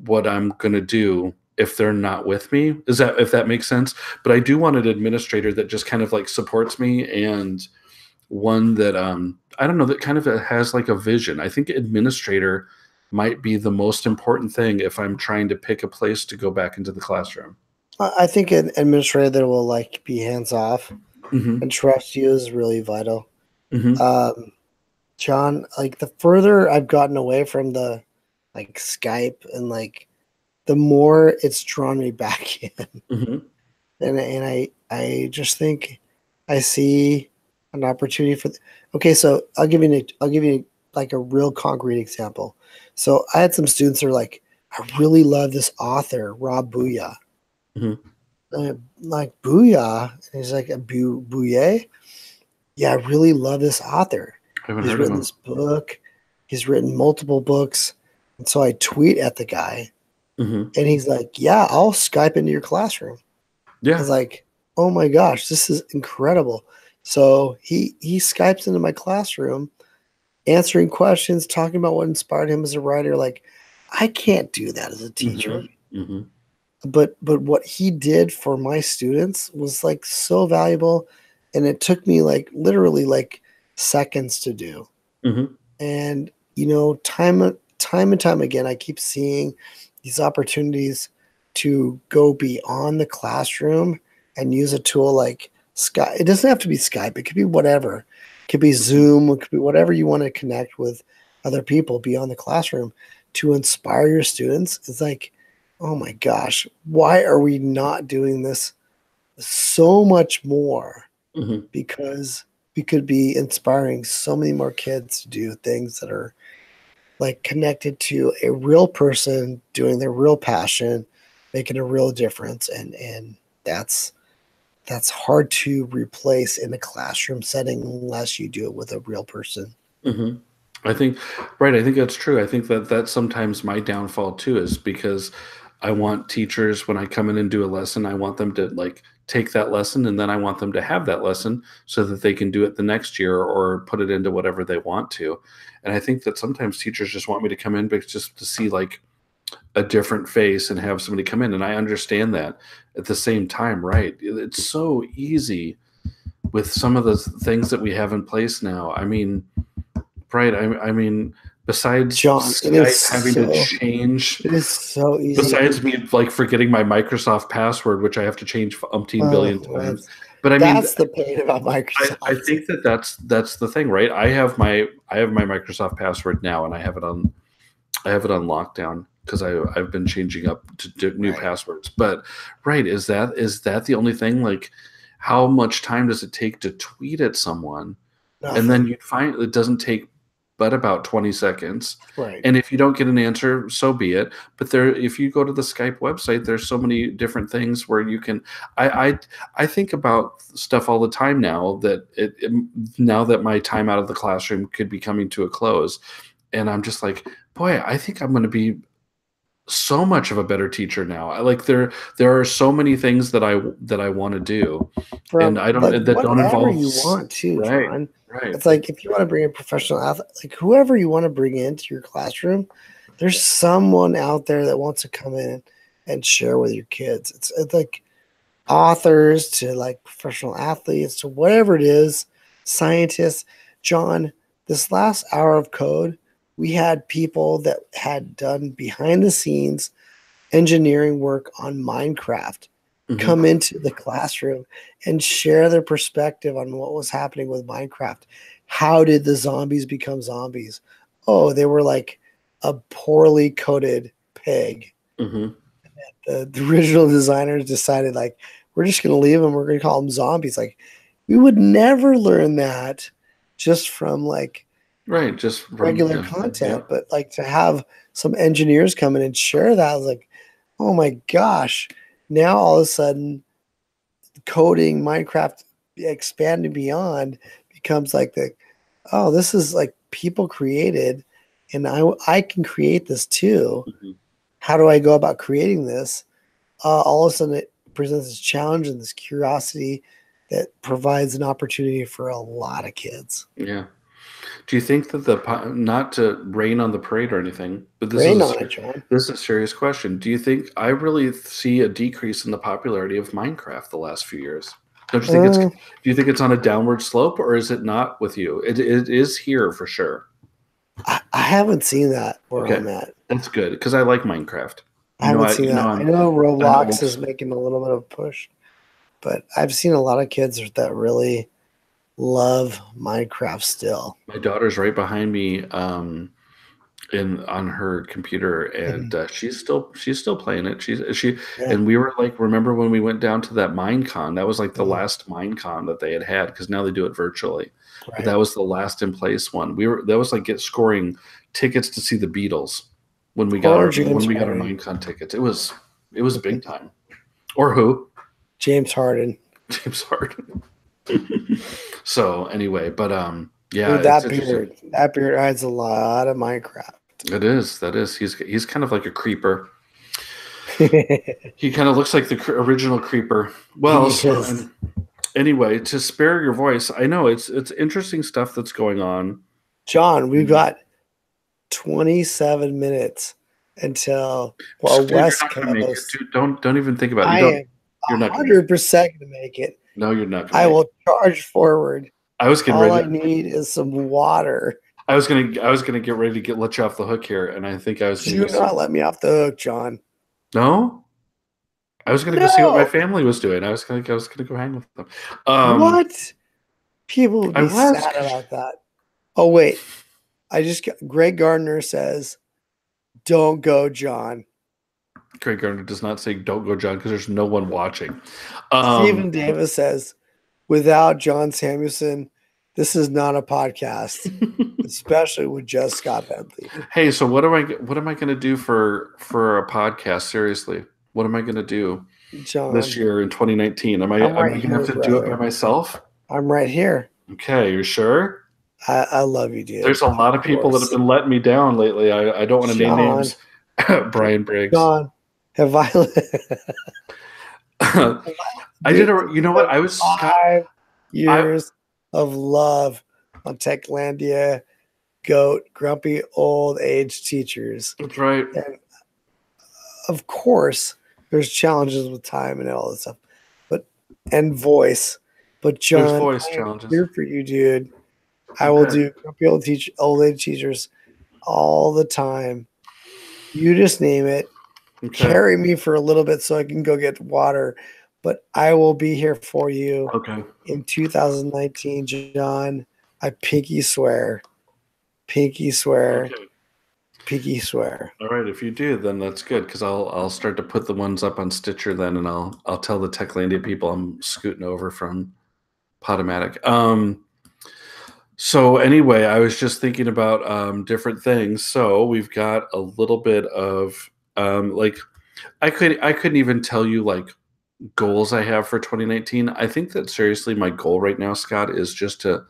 what I'm going to do if they're not with me. If that makes sense? But I do want an administrator that just kind of like supports me and one that I don't know, that kind of has like a vision. I think administrator might be the most important thing if I'm trying to pick a place to go back into the classroom. I think an administrator that will like be hands off Hmm. and trust you is really vital. Hmm. John, like the further I've gotten away from the like Skype and like the more it's drawn me back in. Hmm. And I just think I see an opportunity for okay, so I'll give you like a real concrete example. So I had some students that are like, I really love this author, Rob Booyah. Hmm. Like Booyah, and he's like a Bouye. Yeah, I really love this author. I haven't He's heard of written him. this book. He's written multiple books. And so I tweet at the guy Hmm. and he's like, yeah, I'll Skype into your classroom. I Yeah. was like, oh my gosh, this is incredible. So he Skypes into my classroom, answering questions, talking about what inspired him as a writer. Like, I can't do that as a Hmm. teacher. Hmm. But what he did for my students was like so valuable. And it took me like literally like seconds to do. Hmm. And time and time again, I keep seeing these opportunities to go beyond the classroom and use a tool like Skype. It doesn't have to be Skype. It could be whatever. It could be Zoom. It could be whatever you want to connect with other people beyond the classroom to inspire your students. It's like, oh my gosh, why are we not doing this so much more? Hmm. Because we could be inspiring so many more kids to do things that are like connected to a real person doing their real passion, making a real difference. And that's hard to replace in a classroom setting unless you do it with a real person. Hmm. I think, right. I think that's true. I think that that's sometimes my downfall too, is because I want teachers, when I come in and do a lesson, I want them to like take that lesson and then I want them to have that lesson so that they can do it the next year or put it into whatever they want to. And I think that sometimes teachers just want me to come in but just to see like a different face and have somebody come in. And I understand that. At the same time, right. It's so easy with some of the things that we have in place now. I mean, right. I mean, besides John, Skype having to change, it is so easy. besides me like forgetting my Microsoft password, which I have to change umpteen billion times. But I mean, That's the pain about I Microsoft. think that that's the thing, right? I have my Microsoft password now, and I have it on lockdown because I've been changing up to new Right. passwords. But right, is that the only thing? Like, how much time does it take to tweet at someone? And then Nothing. you'd find it doesn't take but about 20 seconds. Right. And if you don't get an answer, so be it. But if you go to the Skype website, there's so many different things where you can. I think about stuff all the time now that now that my time out of the classroom could be coming to a close, and I'm just like, boy, I think I'm going to be so much of a better teacher now. I like there are so many things that I want to do, and From I like don't that don't whatever involve you want to, right, John. right. It's like if you want to bring a professional athlete, like whoever you want to bring into your classroom, there's someone out there that wants to come in and share with your kids. It's like authors to like professional athletes to whatever it is, scientists. John, this last hour of code, we had people that had done behind the scenes engineering work on Minecraft Hmm. come into the classroom and share their perspective on what was happening with Minecraft. How did the zombies become zombies? Oh, they were like a poorly coded pig. Hmm. The original designers decided like we're just going to leave them. We're going to call them zombies. Like we would never learn that just from like Right, just from regular yeah. content, but like to have some engineers come in and share that, I was like, oh my gosh. Now all of a sudden coding Minecraft expanding beyond becomes like oh, this is like people created and I can create this too. Mhm. How do I go about creating this? All of a sudden it presents this challenge and this curiosity that provides an opportunity for a lot of kids. Yeah. Do you think that not to rain on the parade or anything, but this Rain is on it, John. this is a serious question. Do you think I really see a decrease in the popularity of Minecraft the last few years? Don't you think it's? Do you think it's on a downward slope, or is it not with you? It is here for sure. I haven't seen that where Okay, I'm at. that's good because I like Minecraft. I haven't seen that. I know Roblox old. is making a little bit of a push, but I've seen a lot of kids that really love Minecraft still. My daughter's right behind me in on her computer, and she's still playing it. Yeah. And we were like, remember when we went down to that Minecon? That was like the last Minecon that they had because now they do it virtually. Right. But that was the last in place one. That was like scoring tickets to see the Beatles when we got our Minecon tickets. It was big time. Or who? James Harden. James Harden. So anyway, but yeah, dude, that beard hides a lot of Minecraft. It is. That is. He's kind of like a creeper. He kind of looks like the original creeper. Well, so, anyway, to spare your voice, I know it's interesting stuff that's going on. John, we've got 27 minutes until West Coast. Dude, don't even think about it. You're not 100% going to make it. No, you're not. I will charge forward. I was getting ready. All I need is some water. I was gonna get ready to let you off the hook here, and I think I was gonna. Do not let me off the hook, John. No, I was gonna go see what my family was doing. I was gonna go hang with them. What? People would be sad about that. Oh wait, Greg Gardner says, "Don't go, John." Greg Gardner does not say "Don't go, John" because there's no one watching. Stephen Davis says, "Without John Samuelson, this is not a podcast, especially with just Scott Bentley." Hey, so what am I going to do for a podcast? Seriously, what am I going to do this year in 2019? Am I going to have to do it by myself? I'm right here. Okay, you sure? I love you, dude. There's a lot of people that have been letting me down lately. I don't want to name names. Brian Briggs. John, have I? I did a. You know what? I was 5 years of love on Techlandia. Goat, grumpy old age teachers. That's right. And of course, there's challenges with time and all this stuff, and voice. But John, voice challenges. Here for you, dude. I will do grumpy old age teachers all the time. You just name it. Okay. Carry me for a little bit so I can go get water, but I will be here for you. Okay. In 2019, John. I pinky swear. Pinky swear. Okay. Pinky swear. All right, if you do, then that's good because I'll start to put the ones up on Stitcher then, and I'll tell the Techlandia people I'm scooting over from Podomatic. So anyway, I was just thinking about different things. So we've got a little bit of like I couldn't even tell you like goals I have for 2019. I think that seriously my goal right now, Scott, is just to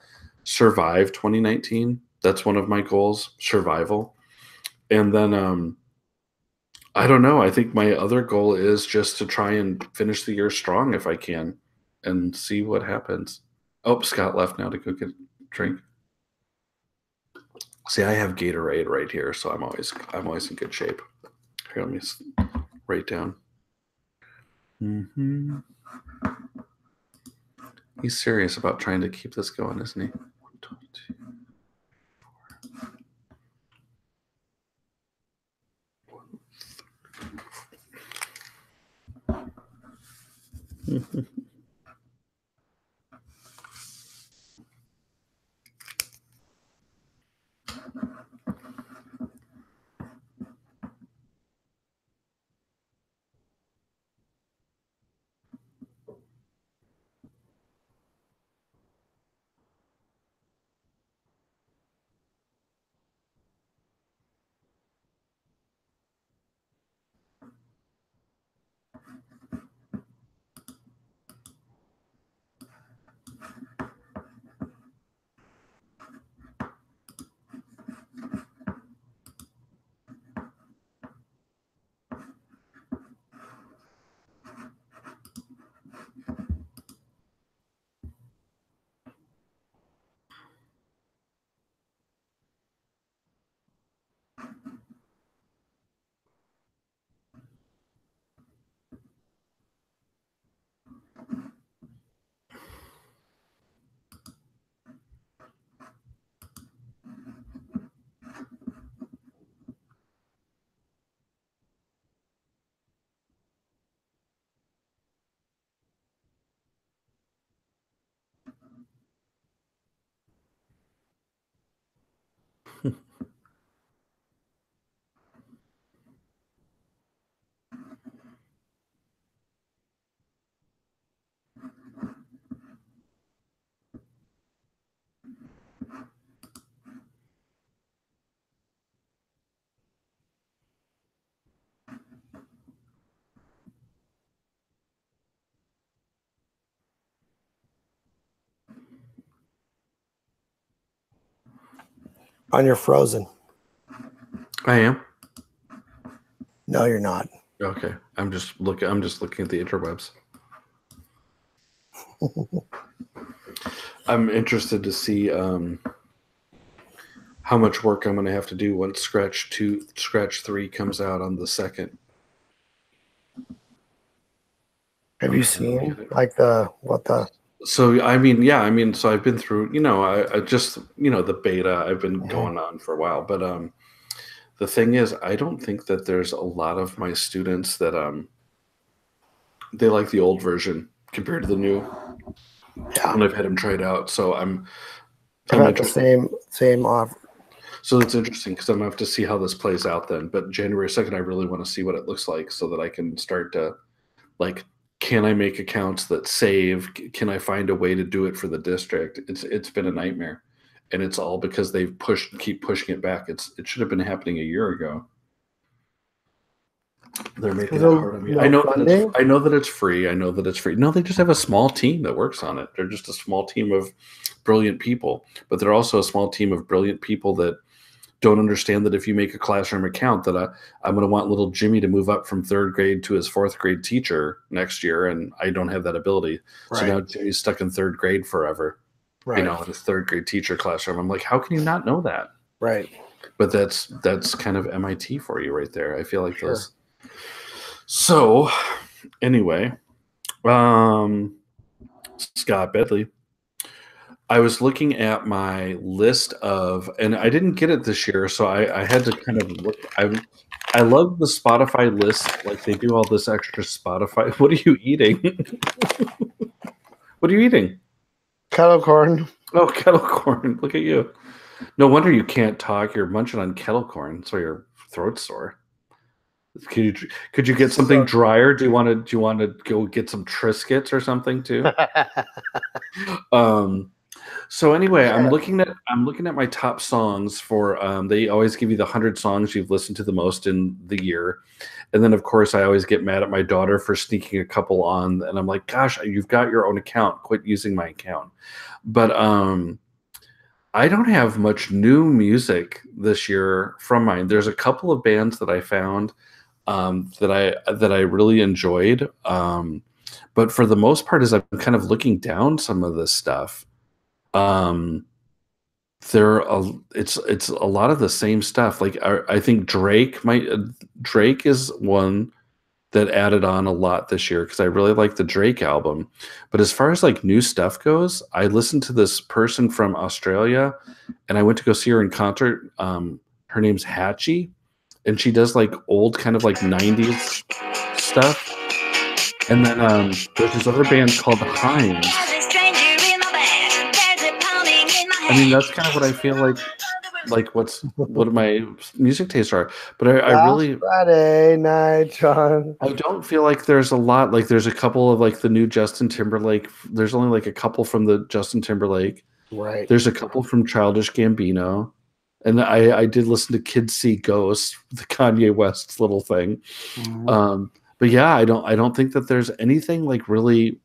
survive 2019. That's one of my goals, survival. And then I don't know. I think my other goal is just to try and finish the year strong if I can and see what happens. Oh, Scott left now to go get a drink. See, I have Gatorade right here, so I'm always in good shape. Here, let me write down. Mm-hmm. He's serious about trying to keep this going, isn't he? 122. On your Frozen. I am. No, you're not. Okay, I'm just looking at the interwebs. I'm interested to see how much work I'm going to have to do once Scratch 3 comes out on the 2nd. Have you seen like So I mean, so I've been through, I just, the beta I've been going on for a while, but the thing is, I don't think that there's a lot of my students that they like the old version compared to the new. Yeah. And I've had them try it out, so I'm at the same offer. So it's interesting because I'm gonna have to see how this plays out then. But January 2nd, I really want to see what it looks like so that I can start to, like, can I make accounts that save? Can I find a way to do it for the district? It's been a nightmare, and it's all because they've keep pushing it back. It should have been happening a year ago. They're making it hard on me. I know that it's free. I know that it's free. No, they just have a small team that works on it. They're just a small team of brilliant people, but they're also a small team of brilliant people that don't understand that if you make a classroom account that I'm going to want little Jimmy to move up from 3rd grade to his 4th grade teacher next year, and I don't have that ability. Right. So now Jimmy's stuck in 3rd grade forever. Right. In his 3rd grade teacher classroom. I'm like, how can you not know that? Right. But that's kind of MIT for you right there. I feel like those. So, anyway, Scott Bedley. I was looking at my list of, and I didn't get it this year, so I had to kind of look. I love the Spotify list. Like, they do all this extra Spotify. What are you eating? What are you eating? Kettle corn. Oh, kettle corn. Look at you. No wonder you can't talk. You're munching on kettle corn, so your throat's sore. Could you get something drier? Do you want to go get some Triscuits or something too? So anyway, I'm looking at my top songs for they always give you the 100 songs you've listened to the most in the year. And then of course I always get mad at my daughter for sneaking a couple on, and I'm like, gosh, you've got your own account. Quit using my account. But I don't have much new music this year from mine. There's a couple of bands that I found that I really enjoyed. But for the most part, as I'm kind of looking down some of this stuff, it's a lot of the same stuff. Like I think Drake is one that added on a lot this year because I really like the Drake album. But as far as like new stuff goes, I listened to this person from Australia, and I went to go see her in concert. Her name's Hatchie, and she does like old kind of like 90s stuff. And then there's this other band called Hines. I mean, that's kind of what I feel like what my music tastes are. But I really Friday night, John. I don't feel like there's a lot. Like there's a couple of like the new Justin Timberlake. There's only like a couple from the Justin Timberlake. Right. There's a couple from Childish Gambino. And I did listen to Kids See Ghosts, the Kanye West's little thing. Mm-hmm. But yeah, I don't think that there's anything like really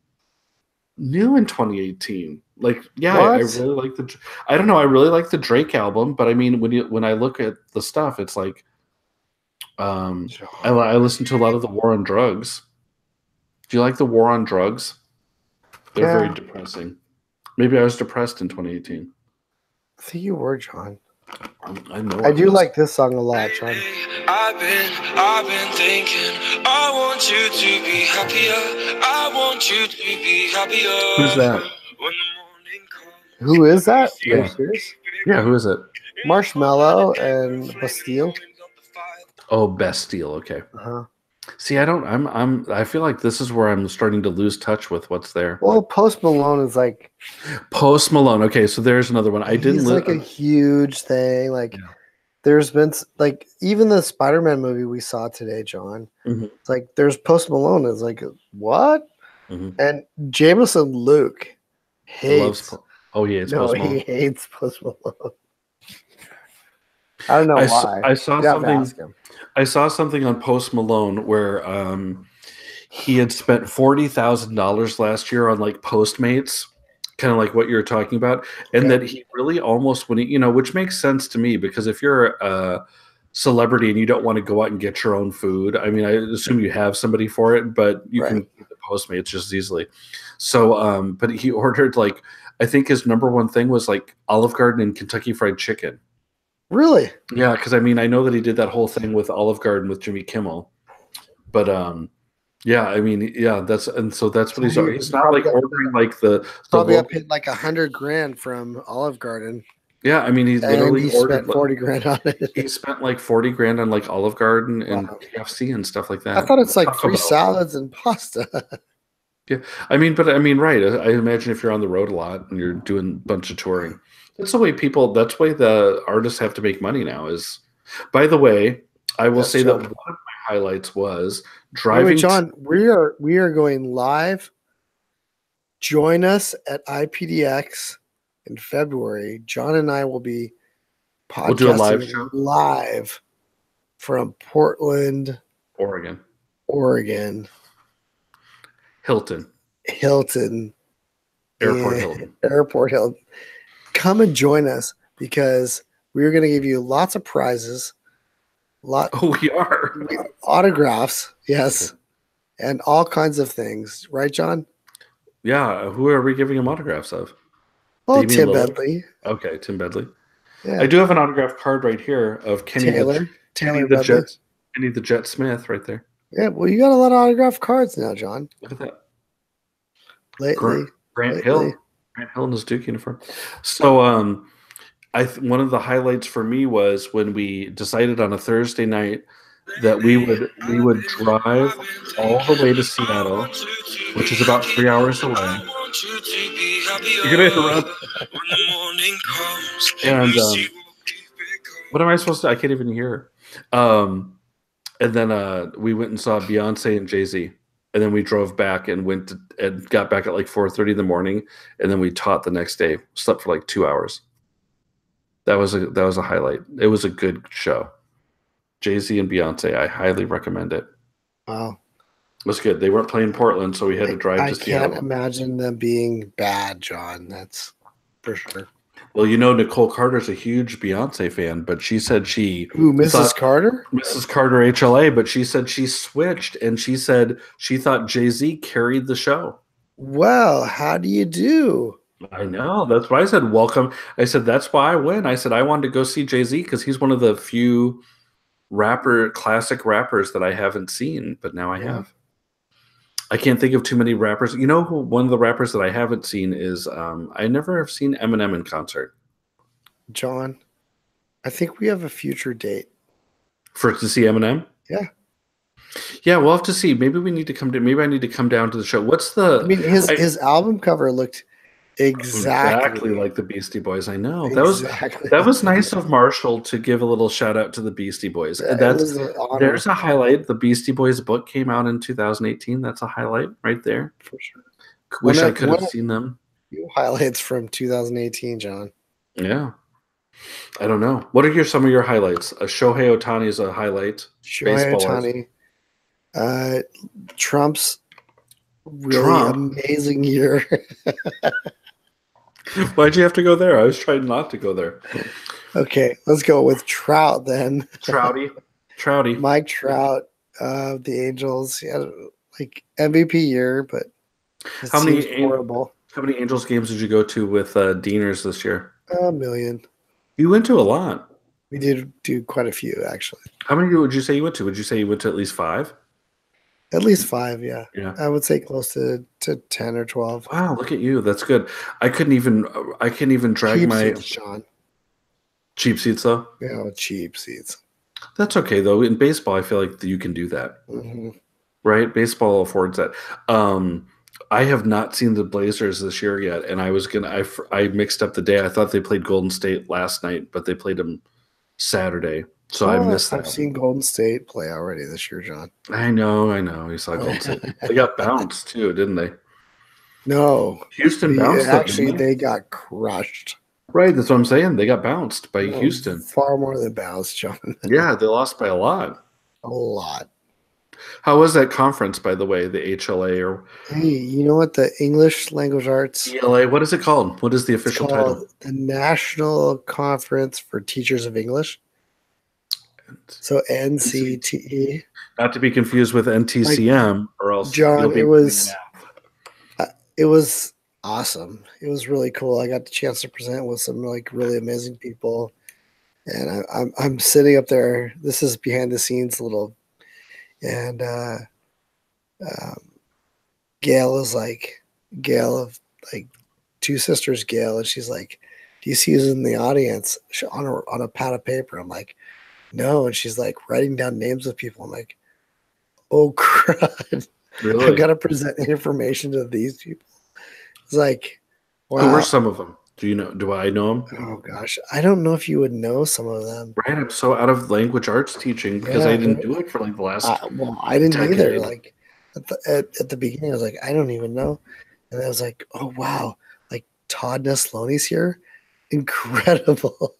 new in 2018. Like, yeah, I really like I really like the Drake album, but I mean, when I look at the stuff, it's like, I listen to a lot of the War on Drugs. Do you like the War on Drugs? They're very depressing. Maybe I was depressed in 2018. I think you were, John. I know. I do like this song a lot, John. I've been thinking, I want you to be happier. I want you to be happier. Who's that? Who is that? Yeah. Are you serious? Yeah, who is it? Marshmello and Bastille. Oh, Bastille. Okay. Uh-huh. See, I feel like this is where I'm starting to lose touch with what's there. Well, Post Malone is like Post Malone. Okay, so there's another one. He's like a huge thing. Like there's been like even the Spider-Man movie we saw today, John. Mm-hmm. It's like there's Post Malone. It's like what? Mm-hmm. And Jameson Luke hates. He hates Post Malone. I don't know why. I saw something. I saw something on Post Malone where he had spent $40,000 last year on like Postmates, kind of like what you're talking about, and that he really almost, when he, which makes sense to me, because if you're a celebrity and you don't want to go out and get your own food, I mean, I assume you have somebody for it, but you can get the Postmates just as easily. So, but he ordered, like, I think his number one thing was like Olive Garden and Kentucky Fried Chicken. Really? Yeah, because I mean, I know that he did that whole thing with Olive Garden with Jimmy Kimmel, but yeah, I mean, yeah, that's what he's not like ordering like the probably got paid like $100,000 from Olive Garden. Yeah, I mean, he literally ordered spent $40,000 on it. He spent like $40,000 on like Olive Garden and KFC and stuff like that. I thought it's like free salads and pasta. Yeah, I mean, right. I imagine if you're on the road a lot and you're doing a bunch of touring, that's the way the artists have to make money now. Is, by the way, I will say that one of my highlights was driving. Wait, John, we are going live. Join us at IPDX in February. John and I will be podcasting we'll do a live show live from Portland, Oregon. Hilton. Airport Hilton. Come and join us because we're going to give you lots of prizes. We are. Autographs, yes. Okay. And all kinds of things. Right, John? Yeah. Who are we giving him autographs of? Oh, Tim Bedley. Okay, Tim Bedley. Yeah. I do have an autograph card right here of Kenny the Jet Smith right there. Yeah, well, you got a lot of autograph cards now, John. Look at that. Grant Hill in his Duke uniform. So, one of the highlights for me was when we decided on a Thursday night that we would drive all the way to Seattle, which is about 3 hours away. You're gonna interrupt. And what am I supposed to? I can't even hear. And then we went and saw Beyonce and Jay-Z, and then we drove back and got back at like 4:30 in the morning, and then we taught the next day. Slept for like 2 hours. That was a highlight. It was a good show. Jay-Z and Beyonce, I highly recommend it. Wow. It was good. They weren't playing Portland, so we had to drive to Seattle. I can't imagine them being bad, John. That's for sure. Well, Nicole Carter's a huge Beyonce fan, but she said Mrs. Carter? Mrs. Carter HLA, but she said she switched, and she said she thought Jay-Z carried the show. Well, how do you do? I know. That's why I said welcome. I said that's why I went. I said I wanted to go see Jay-Z because he's one of the few classic rappers that I haven't seen, but now I have. I can't think of too many rappers. One of the rappers that I haven't seen is I never have seen Eminem in concert. John, I think we have a future date to see Eminem. Yeah, we'll have to see. Maybe I need to come down to the show. His album cover looked exactly like the Beastie Boys. I know. Exactly. That was nice of Marshall to give a little shout out to the Beastie Boys. Yeah, there's a highlight. The Beastie Boys book came out in 2018. That's a highlight right there. For sure. Wish I could have seen them. Few highlights from 2018, John. Yeah. I don't know. What are some of your highlights? Shohei Ohtani is a highlight. Shohei Ohtani. Trump's really amazing year. Why'd you have to go there? I was trying not to go there. Okay, let's go with Trout then. Trouty. Mike Trout, the Angels. He had like MVP year, but how many Angels games did you go to with Deaners this year? 1 million. You went to a lot. We did do quite a few, actually. How many would you say you went to? Would you say you went to at least 5? At least 5, yeah. Yeah. I would say close to 10 or 12. Wow, look at you. That's good. I couldn't even drag cheap my seats, John. Cheap seats though? Yeah, cheap seats. That's okay though. In baseball, I feel like you can do that. Mm-hmm. Right? Baseball affords that. I have not seen the Blazers this year yet, and I mixed up the day. I thought they played Golden State last night, but they played them Saturday. So I missed that. I've seen Golden State play already this year, John. I know. You saw Golden State. They got bounced too, didn't they? No. Houston bounced. Actually, they got crushed. Right, that's what I'm saying. They got bounced by Houston. Far more than bounced, John. Yeah, they lost by a lot. A lot. How was that conference, by the way, the HLA or Hey, you know what? The English Language Arts, ELA? What is it called? What is the it's official called title? the National Conference for Teachers of English. So NCTE. Not to be confused with NTCM, or else John, you'll be doing math. it was awesome. It was really cool. I got the chance to present with some like really amazing people, and I'm sitting up there. This is behind the scenes little, and Gail of like two sisters, Gail, and she's like, "Do you see who's in the audience on a pad of paper?" I'm like, "No," and she's like writing down names of people. I'm like, "Oh crud." Really? I've got to present information to these people. It's like, wow. Who were some of them? Do you know? Do I know them? Oh gosh, I don't know if you would know some of them. Right, I'm so out of language arts teaching because I didn't do it for like the last. Well, I didn't decade. either. Like at the beginning, I was like, I don't even know, and I was like, oh wow, like Todd Neslony's here, incredible.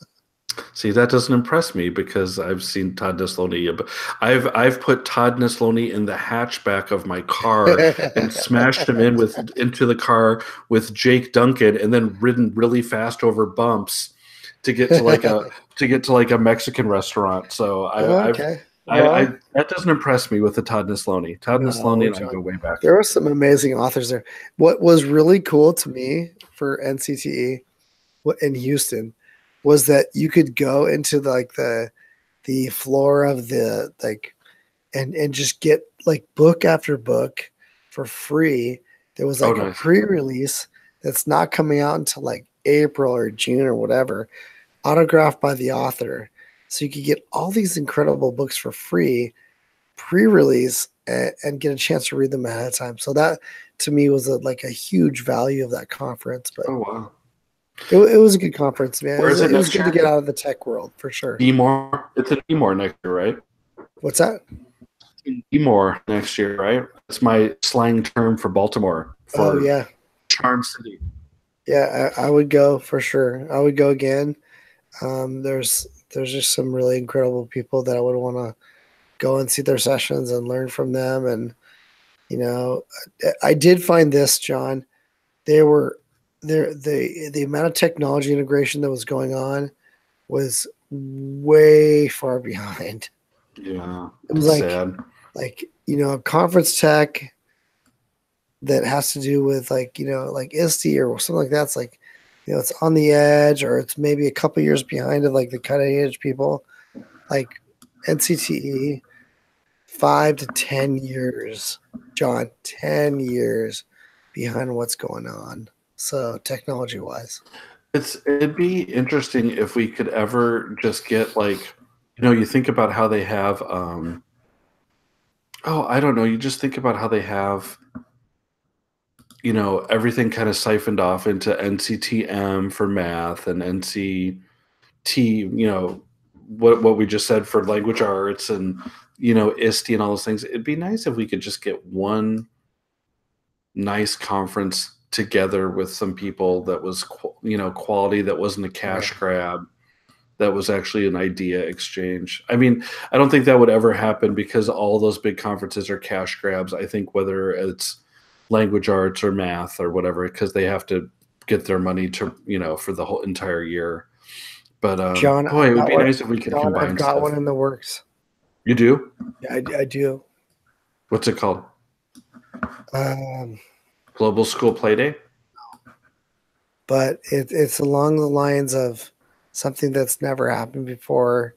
See, that doesn't impress me because I've seen Todd Neslony. But I've put Todd Neslony in the hatchback of my car and smashed him into the car with Jake Duncan, and then ridden really fast over bumps to get to like a Mexican restaurant. So Okay. that doesn't impress me with the Todd Neslony. Todd Neslony and I go way back. There were some amazing authors there. What was really cool to me for NCTE in Houston was that you could go into the floor of the like and just get like book after book for free. There was like a pre-release that's not coming out until like April or June or whatever, autographed by the author. So you could get all these incredible books for free, pre-release, and get a chance to read them ahead of time. So that to me was like a huge value of that conference. But oh wow. It was a good conference, man. Where is it? It was good to get out of the tech world for sure. Emor, it's in Emor next year, right? What's that? Emor next year, right? That's my slang term for Baltimore. For yeah, Charm City. Yeah, I would go for sure. I would go again. There's just some really incredible people that I would want to go and see their sessions and learn from them. And I did find this, John. The amount of technology integration that was going on was way far behind. Yeah, it was sad. Conference tech that has to do with like ISTE or something like that. It's like, it's on the edge, or it's maybe a couple years behind of like the cutting edge people. Like NCTE, 5 to 10 years, John, 10 years behind what's going on. So technology wise, it'd be interesting if we could ever just get like, you think about how they have, I don't know. You just think about how they have, everything kind of siphoned off into NCTM for math and NCT, what we just said for language arts and, ISTE and all those things. It'd be nice if we could just get one nice conference together with some people that was quality, that wasn't a cash grab, that was actually an idea exchange. I mean, I don't think that would ever happen because all those big conferences are cash grabs. I think whether it's language arts or math or whatever, because they have to get their money to for the whole entire year. But John, boy, it would be nice if we could combine. I've got stuff. one in the works. You do? Yeah, I do. What's it called? Global School Play Day? But it's along the lines of something that's never happened before.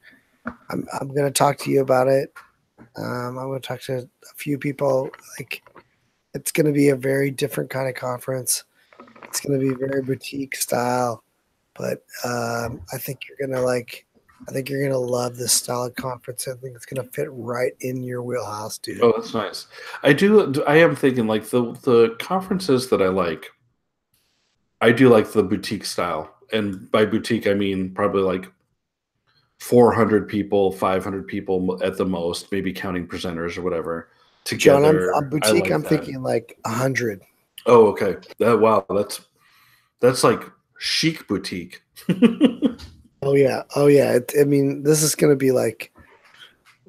I'm going to talk to you about it. I'm going to talk to a few people. Like, it's going to be a very different kind of conference. It's going to be very boutique style, but I think you're going to love this style of conference. I think it's going to fit right in your wheelhouse, dude. Oh, that's nice. I am thinking like the conferences that I do like the boutique style. And by boutique, I mean probably like 400 people, 500 people at the most, maybe counting presenters or whatever. Together, John, boutique, I'm thinking like 100. Oh, okay. That's like chic boutique. Oh yeah. I mean, this is going to be like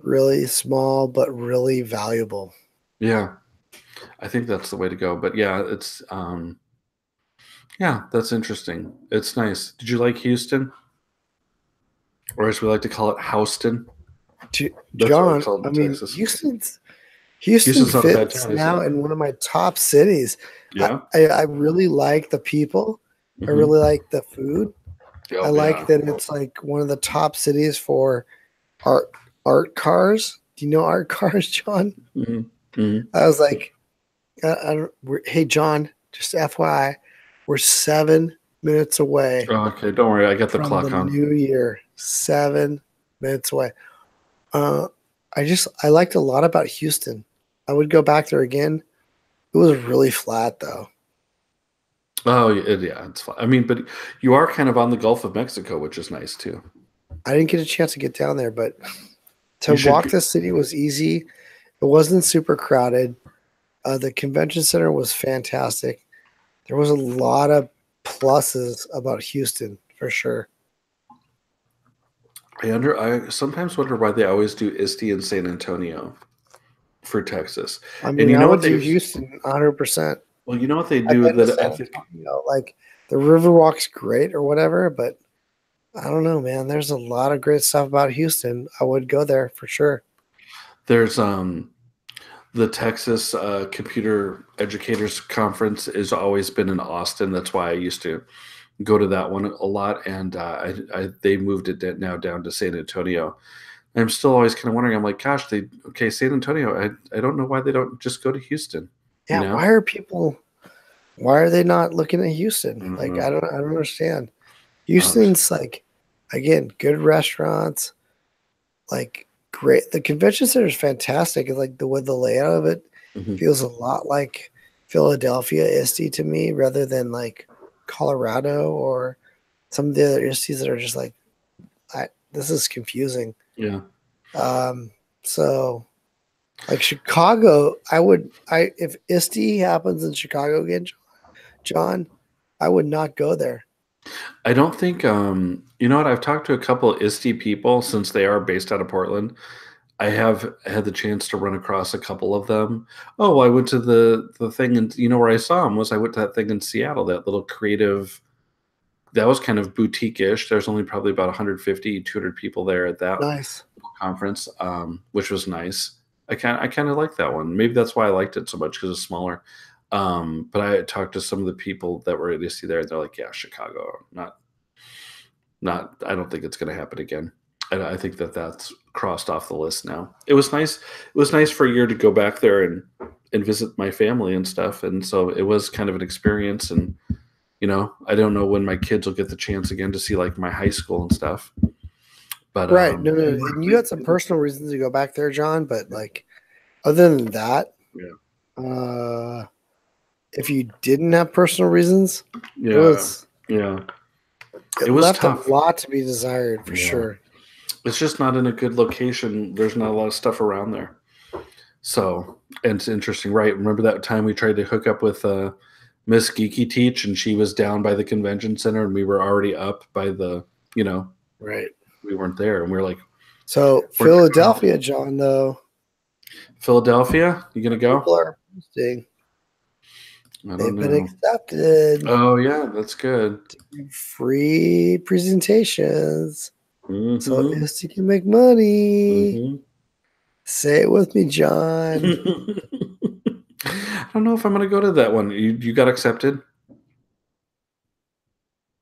really small but really valuable. Yeah, I think that's the way to go. But yeah, it's yeah, that's interesting. It's nice. Did you like Houston, or as we like to call it, Houston? That's what we John, call it I in mean, Texas. Houston Houston's not a bad fits town, is now it? in one of my top cities. Yeah. I really like the people. I Mhm. really like the food. Oh, I like yeah. that it's like one of the top cities for art cars. Do you know art cars, John? Mhm. Mhm. I was like, hey, John, just FYI, we're 7 minutes away Oh, okay, don't worry. I got the from the clock on. new year. 7 minutes away. I liked a lot about Houston. I would go back there again. It was really flat though. Oh, yeah, it's fine. I mean, but you are kind of on the Gulf of Mexico, which is nice too. I didn't get a chance to get down there, but to You should. walk the city was easy. It wasn't super crowded. The convention center was fantastic. There was a lot of pluses about Houston for sure. I sometimes wonder why they always do ISTE in San Antonio for Texas. I And mean, you I know would what do they? Houston 100%. Well, you know what they I've do been to that I San think. Antonio. Like the Riverwalk's great or whatever, but I don't know, man. There's a lot of great stuff about Houston. I would go there for sure. There's the Texas Computer Educators Conference has always been in Austin. That's why I used to go to that one a lot, and they moved it now down to San Antonio. I'm still always kind of wondering. I'm like, gosh, San Antonio. I don't know why they don't just go to Houston. You Yeah, know? why are they not looking at Houston? I don't Like know. I don't understand. Oh, Houston's like again, good restaurants, like great. The convention center is fantastic. It's like the way the layout of it mhm. feels a lot like Philadelphia ISTE to me, rather than like Colorado or some of the other ISTEs that are just like, this is confusing. Yeah. So like Chicago, if ISTE happens in Chicago again, John, I would not go there. I don't think you know what, I've talked to a couple of ISTE people since they are based out of Portland. I have had the chance to run across a couple of them. Oh, I went to the thing, and you know where I saw them was I went to that thing in Seattle, that little creative, that was kind of boutique-ish. There's only probably about 150, 200 people there at that Nice. conference, which was nice. I kind of like that one. Maybe that's why I liked it so much, because it's smaller. But I talked to some of the people that were at ISTE there. They're like, yeah, Chicago, not. I don't think it's going to happen again. I think that's crossed off the list now. It was nice. It was nice for a year to go back there and visit my family and stuff. And so it was kind of an experience. And I don't know when my kids will get the chance again to see like my high school and stuff. But Right. No. And you had some personal reasons to go back there, John, but like other than that, yeah. If you didn't have personal reasons, Yeah. it was left tough. a lot to be desired for sure. It's just not in a good location. There's not a lot of stuff around there. So, and it's interesting, right? Remember that time we tried to hook up with Miss Geeky Teach, and she was down by the convention center, and we were already up by the, Right. We weren't there, and we were like, so Philadelphia, John, though. Philadelphia, you gonna go? People are posting. They've been accepted. Oh yeah, that's good. Free presentations. Mm-hmm. So ISTE can make money. Mm-hmm. Say it with me, John. I don't know if I'm gonna go to that one. You got accepted?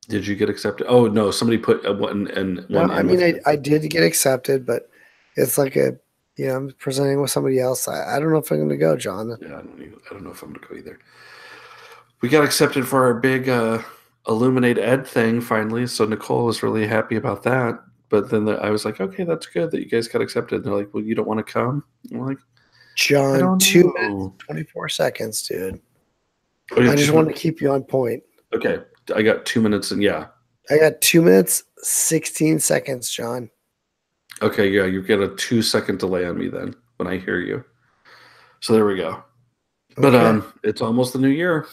Did you get accepted? Oh no, somebody put one and one. No, I mean I did get accepted, but it's like I'm presenting with somebody else. I don't know if I'm going to go, John. Yeah, I don't know if I'm going to go either. We got accepted for our big Illuminate Ed thing finally, so Nicole was really happy about that. But then I was like, okay, that's good that you guys got accepted. And they're like, well, you don't want to come? I'm like, John, 2 minutes, 24 seconds, dude. Oh, I just want to keep you on point. Okay, I got 2 minutes, and yeah. I got 2 minutes, 16 seconds, John. Okay, yeah, you get a 2-second delay on me then when I hear you. So there we go. But it's almost the new year.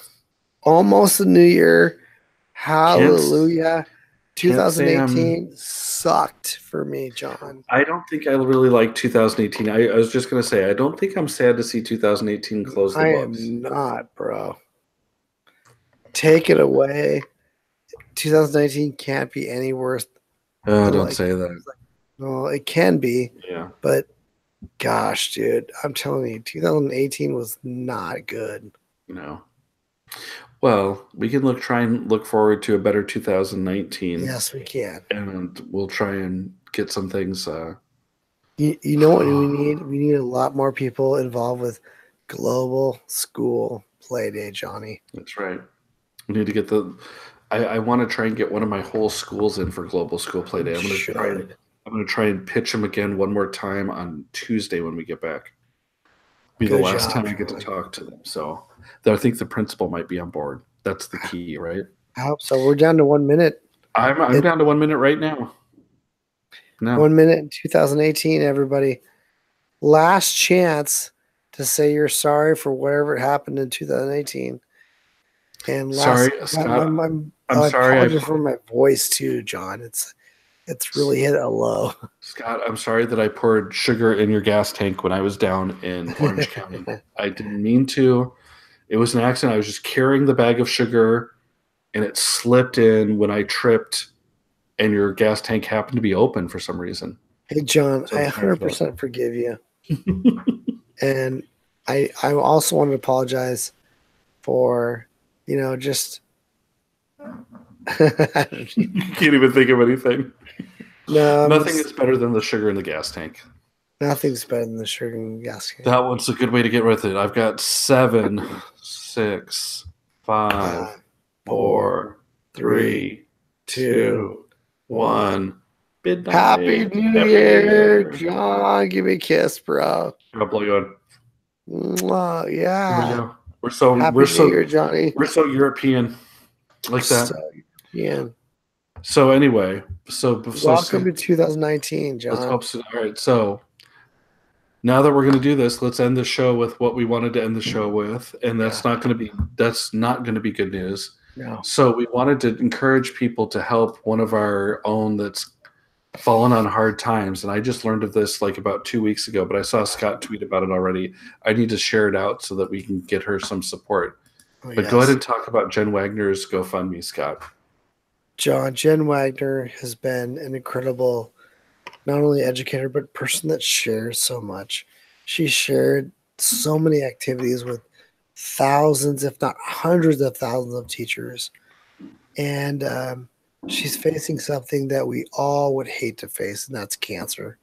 Almost the new year. Hallelujah. 2018 sucked for me, John. I don't think I really like 2018. I was just going to say, I don't think I'm sad to see 2018 close the books. I am not, bro. Take it away. 2019 can't be any worse. Don't say that. Well, it can be. Yeah. But gosh, dude, I'm telling you, 2018 was not good. No. Well, we can try and look forward to a better 2019. Yes, we can. And we'll try and get some things. You know what we need? We need a lot more people involved with Global School Play Day, Johnny. That's right. We need to get I want to try and get one of my whole schools in for Global School Play Day. I'm going to try and pitch them again one more time on Tuesday when we get back. Be the last time I get to talk to them. So I think the principal might be on board. That's the key, right? I hope so. We're down to 1 minute. I'm down to 1 minute right now. No. 1 minute in 2018, everybody. Last chance to say you're sorry for whatever happened in 2018. And sorry, Scott. I'm sorry for my voice too, John. It's really hit a low. Scott, I'm sorry that I poured sugar in your gas tank when I was down in Orange County. I didn't mean to. It was an accident. I was just carrying the bag of sugar, and it slipped in when I tripped, and your gas tank happened to be open for some reason. Hey, John, I 100% forgive you. And I also want to apologize for, just... You can't even think of anything. No, nothing is better than the sugar in the gas tank. Nothing's better than the sugar in the gas tank. That one's a good way to get with it. I've got 7, 6, 5, 4, 3, 2, 1. Midnight. Happy New Year, John. Give me a kiss, bro. I'll blow you on. Yeah. We're so Happy New Year, Johnny. We're so European, like that. Yeah. So anyway, welcome to 2019, John. Let's hope so. All right, so now that we're going to do this, let's end the show with what we wanted to end the show with, and that's not going to be good news. No. So we wanted to encourage people to help one of our own that's fallen on hard times, and I just learned of this like about 2 weeks ago, but I saw Scott tweet about it already. I need to share it out so that we can get her some support. But go ahead and talk about Jen Wagner's GoFundMe, Scott. John, Jen Wagner has been an incredible, not only educator, but person that shares so much. She shared so many activities with thousands, if not hundreds of thousands of teachers. And she's facing something that we all would hate to face, and that's cancer.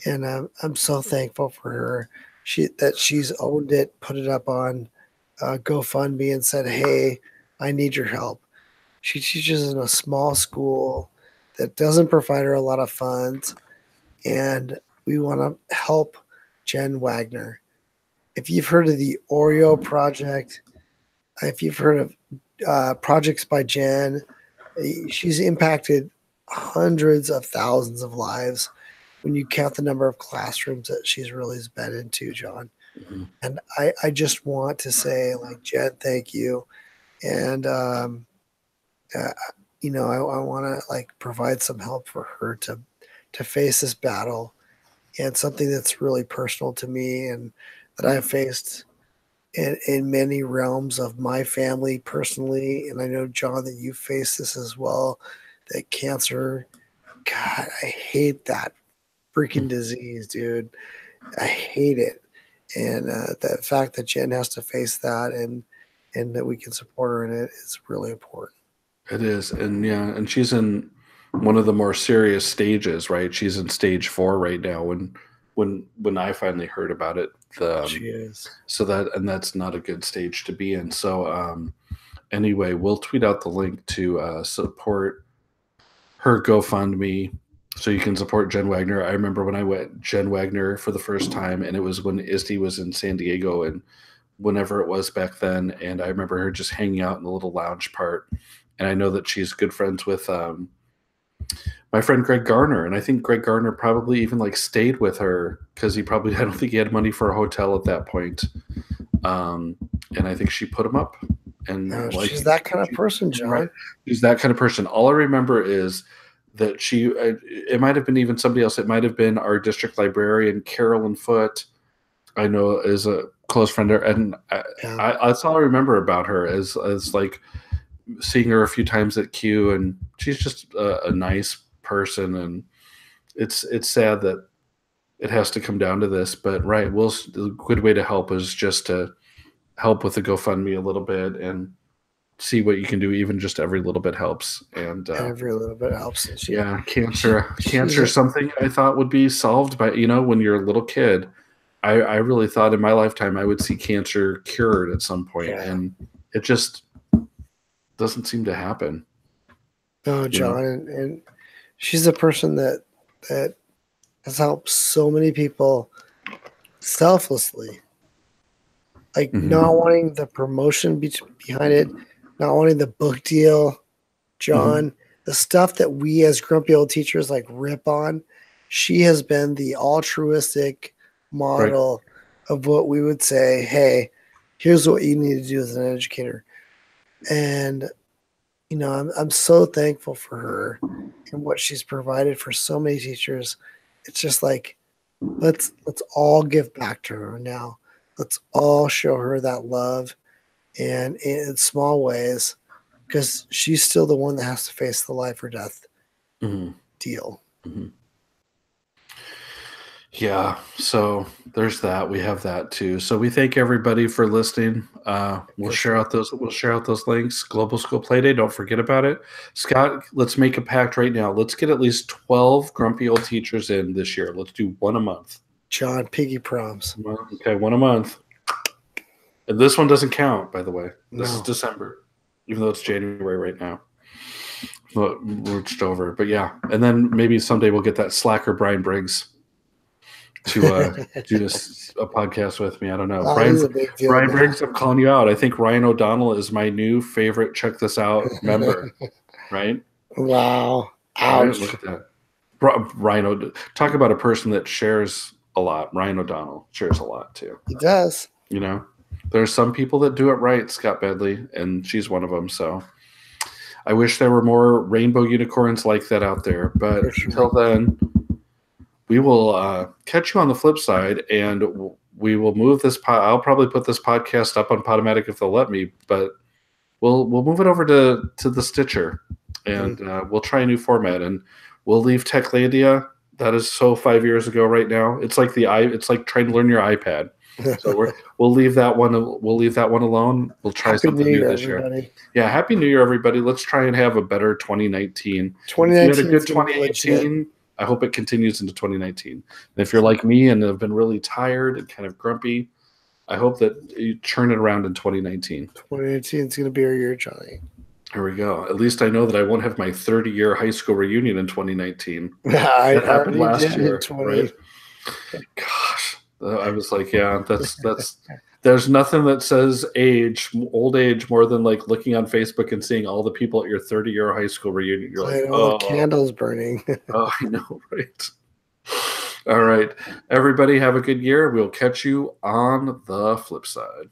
And I'm so thankful for her that she's owned it, put it up on GoFundMe and said, hey, I need your help. She teaches in a small school that doesn't provide her a lot of funds, and we want to help Jen Wagner. If you've heard of the Oreo Project, if you've heard of projects by Jen, she's impacted hundreds of thousands of lives when you count the number of classrooms that she's really been into, John. Mm-hmm. And I just want to say, like, Jen, thank you. And, I want to provide some help for her to face this battle, and something that's really personal to me and that I've faced in many realms of my family personally. And I know, John, that you face this as well, that cancer, God, I hate that freaking disease, dude. I hate it. And the fact that Jen has to face that and that we can support her in it is really important. It is. And she's in one of the more serious stages, right? She's in stage 4 right now when I finally heard about it. She is. So that's not a good stage to be in. So anyway, we'll tweet out the link to support her GoFundMe so you can support Jen Wagner. I remember when I went Jen Wagner for the first time, and it was when ISD was in San Diego, and whenever it was back then. And I remember her just hanging out in the little lounge part. And I know that she's good friends with my friend Greg Garner. And I think Greg Garner probably even stayed with her because I don't think he had money for a hotel at that point. And I think she put him up. And No, like she's that kind of person, John. right, she's that kind of person. All I remember is that it might have been even somebody else. It might have been our district librarian, Carolyn Foote. I know is a close friend there, and that's all I remember about her as like seeing her a few times at Q, and she's just a nice person. And it's sad that it has to come down to this, but right, a good way to help is just to help with the GoFundMe a little bit and see what you can do. Even just every little bit helps. And every little bit helps. Cancer is something I thought would be solved by, when you're a little kid. I really thought in my lifetime I would see cancer cured at some point, and it just doesn't seem to happen. No, John, and she's a person that has helped so many people selflessly. Like not wanting the promotion behind it, not wanting the book deal, John, the stuff that we as grumpy old teachers like rip on. She has been the altruistic model of what we would say, hey, here's what you need to do as an educator. And I'm so thankful for her and what she's provided for so many teachers. It's just like let's all give back to her now. Let's all show her that love, and in small ways, because she's still the one that has to face the life or death deal. Yeah, so there's that. We have that too. So we thank everybody for listening. We'll share out those links. Global School Playday, don't forget about it. Scott, let's make a pact right now. Let's get at least 12 grumpy old teachers in this year. Let's do one a month. John, piggy proms. Okay, one a month. And this one doesn't count, by the way. This is December, even though it's January right now. But we're just over. But yeah, and then maybe someday we'll get that slacker Brian Briggs to do a podcast with me. I don't know. Brian Briggs, I'm calling you out. I think Ryan O'Donnell is my new favorite Check This Out member. Right? Wow. Ouch. Look at that. Talk about a person that shares a lot. Ryan O'Donnell shares a lot too. He does. There's some people that do it right, Scott Bedley, and she's one of them. So I wish there were more rainbow unicorns like that out there. But until then, we will catch you on the flip side, and we will move this. I'll probably put this podcast up on Podomatic if they'll let me, but we'll move it over to the Stitcher, and we'll try a new format, and we'll leave Techlandia. That is so 5 years ago right now. It's like it's like trying to learn your iPad. So we'll leave that one. We'll leave that one alone. We'll try something new this year. Yeah, Happy New Year, everybody. Let's try and have a better 2019. 2019 had a good 2018. I hope it continues into 2019. And if you're like me and have been really tired and kind of grumpy, I hope that you turn it around in 2019. 2018 is going to be our year, Johnny. Here we go. At least I know that I won't have my 30-year high school reunion in 2019. That happened last year, right? Gosh, I was like, yeah, that's. There's nothing that says old age, more than like looking on Facebook and seeing all the people at your 30-year high school reunion. You're like, oh, candles burning. Oh, I know, right? All right, everybody, have a good year. We'll catch you on the flip side.